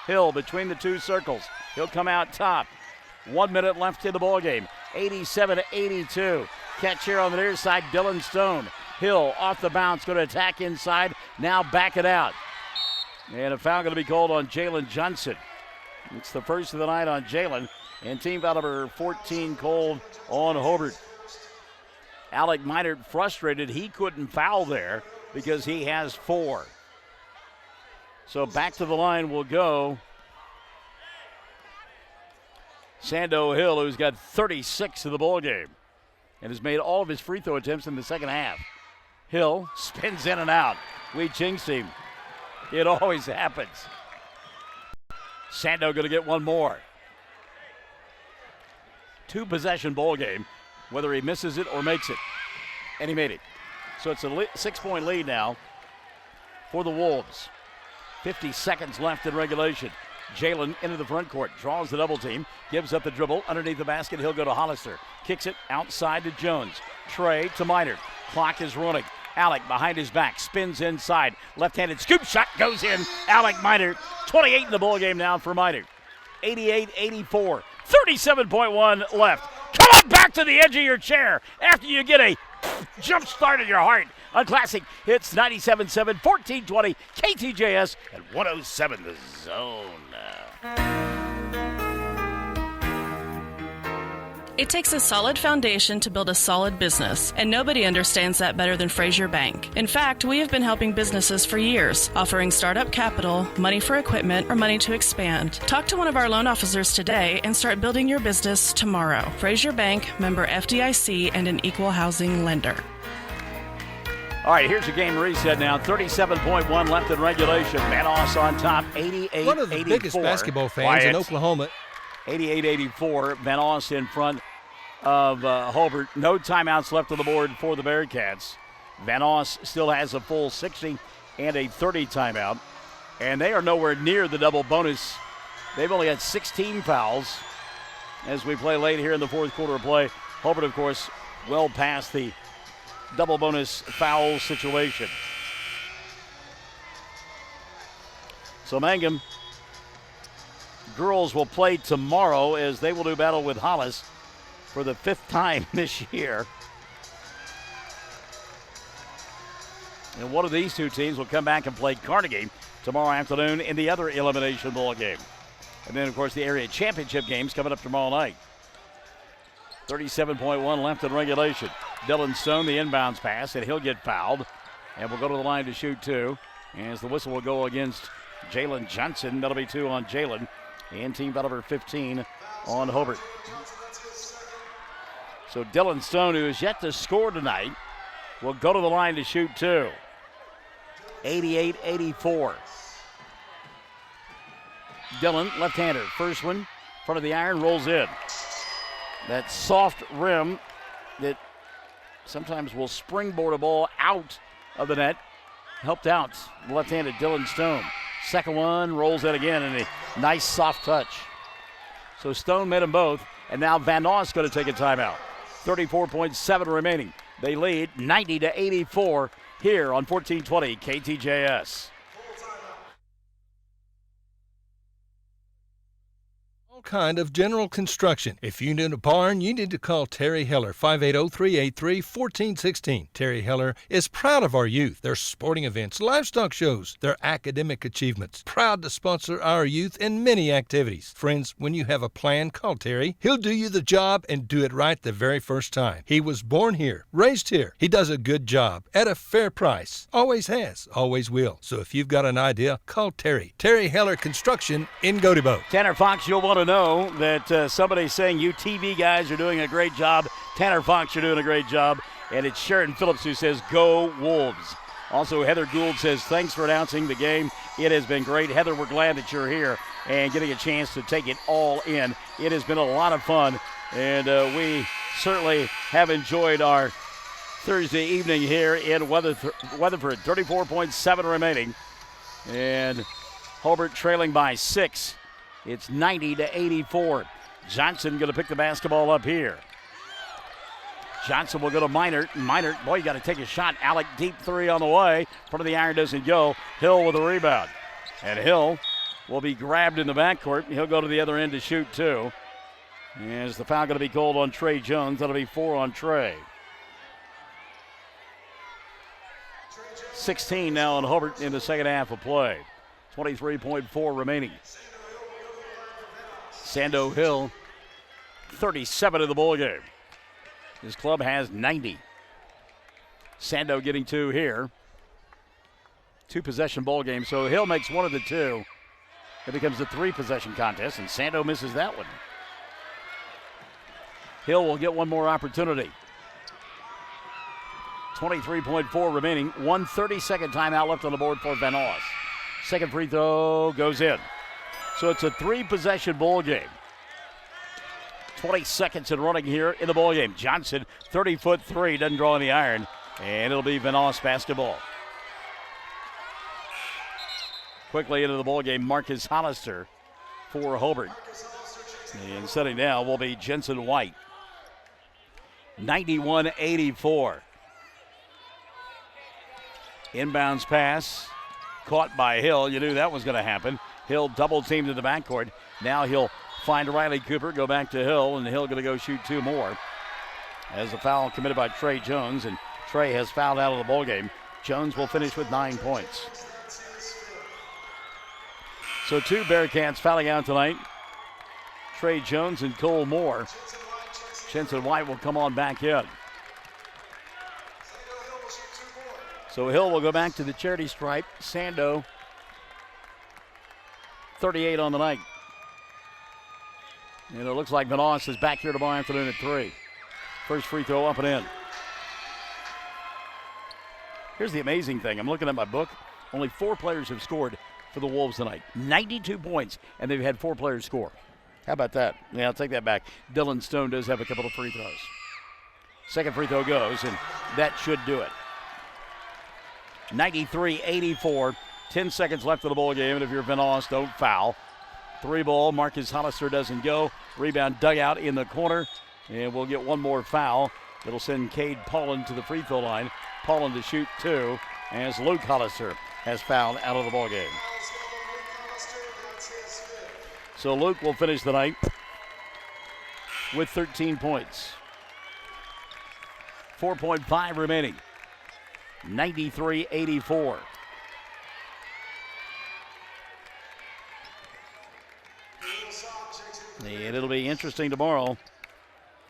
Hill between the two circles. He'll come out top. 1 minute left in the ball game. 87-82. Catch here on the near side, Dylan Stone. Hill off the bounce, going to attack inside. Now back it out. And a foul going to be called on Jalen Johnson. It's the first of the night on Jalen. And team foul number 14 called on Hobart. Alec Minard frustrated. He couldn't foul there because he has 4. So back to the line will go Sando Hill, who's got 36 in the ball game and has made all of his free throw attempts in the second half. Hill spins in and out. We jinxed him. It always happens. Sando going to get one more. 2-possession ball game, whether he misses it or makes it. And he made it. So it's a 6-point lead now for the Wolves. 50 seconds left in regulation. Jalen into the front court, draws the double team, gives up the dribble underneath the basket. He'll go to Hollister. Kicks it outside to Jones. Trey to Minard. Clock is running. Alec behind his back, spins inside. Left-handed scoop shot goes in. Alec Minard, 28 in the ball game now for Minard. 88-84, 37.1 left. Come on back to the edge of your chair after you get a jump start in your heart on Classic Hits 97.7, 1420, KTJS, and 107 The Zone. It takes a solid foundation to build a solid business, and nobody understands that better than Frazier Bank. In fact, we have been helping businesses for years, offering startup capital, money for equipment, or money to expand. Talk to one of our loan officers today and start building your business tomorrow. Frazier Bank, member FDIC, and an equal housing lender. All right, here's a game reset now. 37.1 left in regulation. Vanoss on top, 88-84. One of the biggest basketball fans in Oklahoma. 88-84, Vanoss in front of Hobart. No timeouts left on the board for the Bearcats. Vanoss still has a full 60 and a 30 timeout, and they are nowhere near the double bonus. They've only had 16 fouls as we play late here in the fourth quarter of play. Hobart, of course, well past the double bonus foul situation. So Mangum girls will play tomorrow as they will do battle with Hollis for the 5th time this year. And one of these two teams will come back and play Carnegie tomorrow afternoon in the other elimination ball game. And then, of course, the area championship games coming up tomorrow night. 37.1 left in regulation. Dylan Stone, the inbounds pass, and he'll get fouled. And we'll go to the line to shoot 2. As the whistle will go against Jalen Johnson. That'll be 2 on Jalen. And team foul number 15 on Hobart. So Dylan Stone, who is yet to score tonight, will go to the line to shoot 2. 88-84. Dylan, left-hander, first one, front of the iron, rolls in. That soft rim that sometimes will springboard a ball out of the net. Helped out left-handed Dylan Stone. Second one rolls in again, and a nice soft touch. So Stone made them both, and now Vanoss going to take a timeout. 34.7 remaining. They lead 90-84 here on 1420 KTJS. Kind of general construction. If you need a barn, you need to call Terry Heller, 580-383-1416. Terry Heller is proud of our youth, their sporting events, livestock shows, their academic achievements. Proud to sponsor our youth in many activities. Friends, when you have a plan, call Terry. He'll do you the job and do it right the very first time. He was born here, raised here. He does a good job at a fair price. Always has, always will. So if you've got an idea, call Terry. Terry Heller Construction in Godebo. Tanner Fox, you'll want to know that somebody's saying you TV guys are doing a great job. Tanner Fox, you're doing a great job. And it's Sheridan Phillips who says, go Wolves. Also, Heather Gould says, thanks for announcing the game. It has been great. Heather, we're glad that you're here and getting a chance to take it all in. It has been a lot of fun, and we certainly have enjoyed our Thursday evening here in Weatherford. 34.7 remaining. And Hobart trailing by 6. It's 90-84. Johnson going to pick the basketball up here. Johnson will go to Minard. Minard, boy, you got to take a shot. Alec, deep three on the way. Front of the iron doesn't go. Hill with a rebound. And Hill will be grabbed in the backcourt. He'll go to the other end to shoot 2. As the foul going to be called on Trey Jones. That'll be 4 on Trey. 16 now in Hobart in the second half of play. 23.4 remaining. Sando Hill, 37 in the ball game. His club has 90. Sando getting 2 here. 2-possession ball game, so Hill makes one of the 2. It becomes a 3-possession contest, and Sando misses that one. Hill will get one more opportunity. 23.4 remaining. 1:32 timeout left on the board for Vanoss. Second free throw goes in. So it's a 3-possession ball game. 20 seconds and running here in the ball game. Johnson, 30-foot three, doesn't draw any iron, and it'll be Vanoss basketball. Quickly into the ball game, Marcus Hollister for Hobart. And setting now will be Jensen White. 91-84. Inbounds pass, caught by Hill. You knew that was going to happen. Hill double teamed in the backcourt. Now he'll find Riley Cooper, go back to Hill, and Hill going to go shoot 2 more. As a foul committed by Trey Jones, and Trey has fouled out of the ball game. Jones will finish with 9 points. So 2 Bearcats fouling out tonight. Trey Jones and Cole Moore. Jensen White will come on back in. So Hill will go back to the charity stripe. Sando, 38 on the night. And it looks like Vanoss is back here tomorrow afternoon at 3. First free throw up and in. Here's the amazing thing. I'm looking at my book. Only 4 players have scored for the Wolves tonight. 92 points, and they've had 4 players score. How about that? Yeah, I'll take that back. Dylan Stone does have a couple of free throws. Second free throw goes, and that should do it. 93-84. 10 seconds left of the ball game, and if you're Vanoss, don't foul. 3 ball. Marcus Hollister doesn't go. Rebound dug out in the corner, and we'll get one more foul. It'll send Cade Paulin to the free throw line. Paulin to shoot 2, as Luke Hollister has fouled out of the ball game. So Luke will finish the night with 13 points. 4.5 remaining. 93-84. And it'll be interesting tomorrow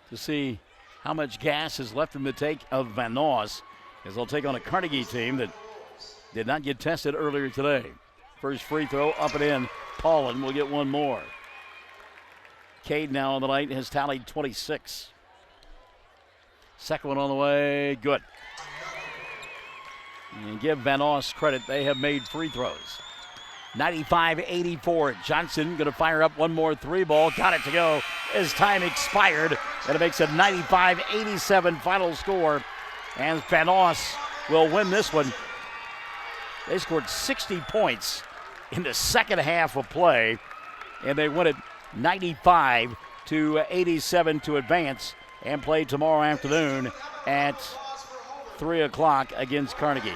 to see how much gas is left in the tank of Vanoss, as they'll take on a Carnegie team that did not get tested earlier today. First free throw up and in. Paulin will get one more. Cade now on the night has tallied 26. Second one on the way, good. And give Vanoss credit, they have made free throws. 95-84. Johnson going to fire up one more 3 ball. Got it to go as time expired. And it makes a 95-87 final score. And Vanoss will win this one. They scored 60 points in the second half of play. And they win it 95-87 to advance and play tomorrow afternoon at 3 o'clock against Carnegie.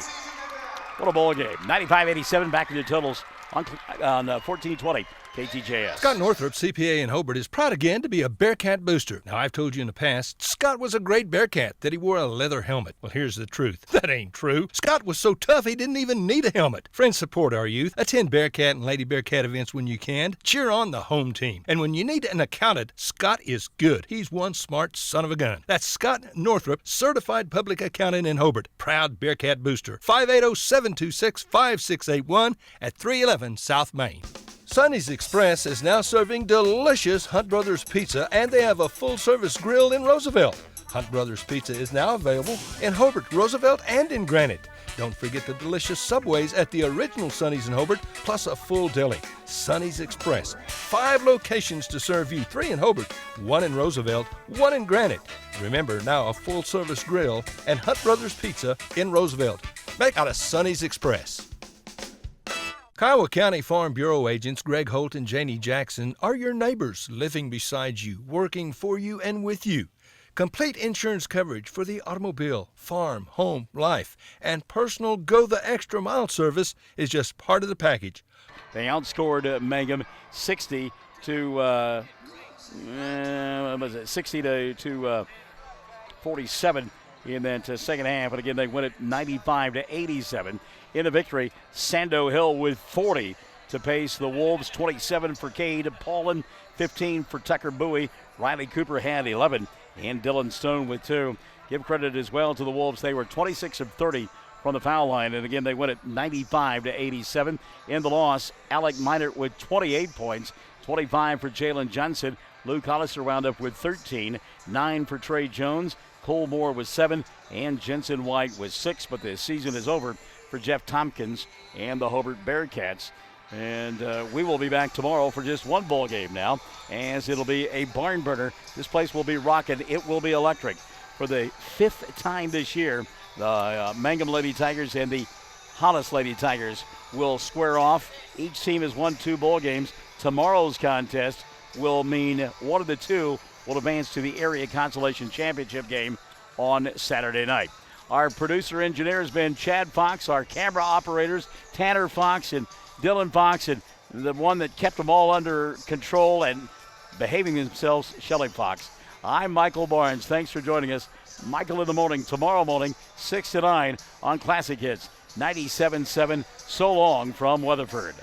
What a ball game. 95-87, back to the totals on 14-20 KTJS. Scott Northrup, CPA in Hobart, is proud again to be a Bearcat booster. Now, I've told you in the past, Scott was a great Bearcat, that he wore a leather helmet. Well, here's the truth. That ain't true. Scott was so tough he didn't even need a helmet. Friends, support our youth. Attend Bearcat and Lady Bearcat events when you can. Cheer on the home team. And when you need an accountant, Scott is good. He's one smart son of a gun. That's Scott Northrup, certified public accountant in Hobart. Proud Bearcat booster. 580-726-5681 at 311 South Main. Sonny's Express is now serving delicious Hunt Brothers Pizza, and they have a full-service grill in Roosevelt. Hunt Brothers Pizza is now available in Hobart, Roosevelt, and in Granite. Don't forget the delicious Subways at the original Sonny's in Hobart, plus a full deli. Sonny's Express. 5 locations to serve you. 3 in Hobart, 1 in Roosevelt, 1 in Granite. Remember, now a full-service grill and Hunt Brothers Pizza in Roosevelt. Make out a Sonny's Express. Kiowa County Farm Bureau agents Greg Holt and Janie Jackson are your neighbors, living beside you, working for you and with you. Complete insurance coverage for the automobile, farm, home, life, and personal go-the-extra-mile service is just part of the package. They outscored Mangum 60 to 47 in that second half. And again, they win it 95-87. In the victory, Sando Hill with 40 to pace the Wolves. 27 for Cade Paulin, 15 for Tucker Bowie. Riley Cooper had 11, and Dylan Stone with 2. Give credit as well to the Wolves. They were 26 of 30 from the foul line, and again, they win it 95-87. In the loss, Alec Minert with 28 points, 25 for Jalen Johnson. Luke Hollister wound up with 13, 9 for Trey Jones. Cole Moore was 7, and Jensen White was 6, but the season is over for Jeff Tompkins and the Hobart Bearcats. And we will be back tomorrow for just one ball game now, as it'll be a barn burner. This place will be rocking. It will be electric. For the 5th time this year, the Mangum Lady Tigers and the Hollis Lady Tigers will square off. Each team has won 2 ball games. Tomorrow's contest will mean one of the two will advance to the area consolation championship game on Saturday night. Our producer engineer has been Chad Fox. Our camera operators, Tanner Fox and Dylan Fox, and the one that kept them all under control and behaving themselves, Shelley Fox. I'm Michael Barnes. Thanks for joining us. Michael in the morning, tomorrow morning, 6 to 9 on Classic Hits 97.7. So long from Weatherford.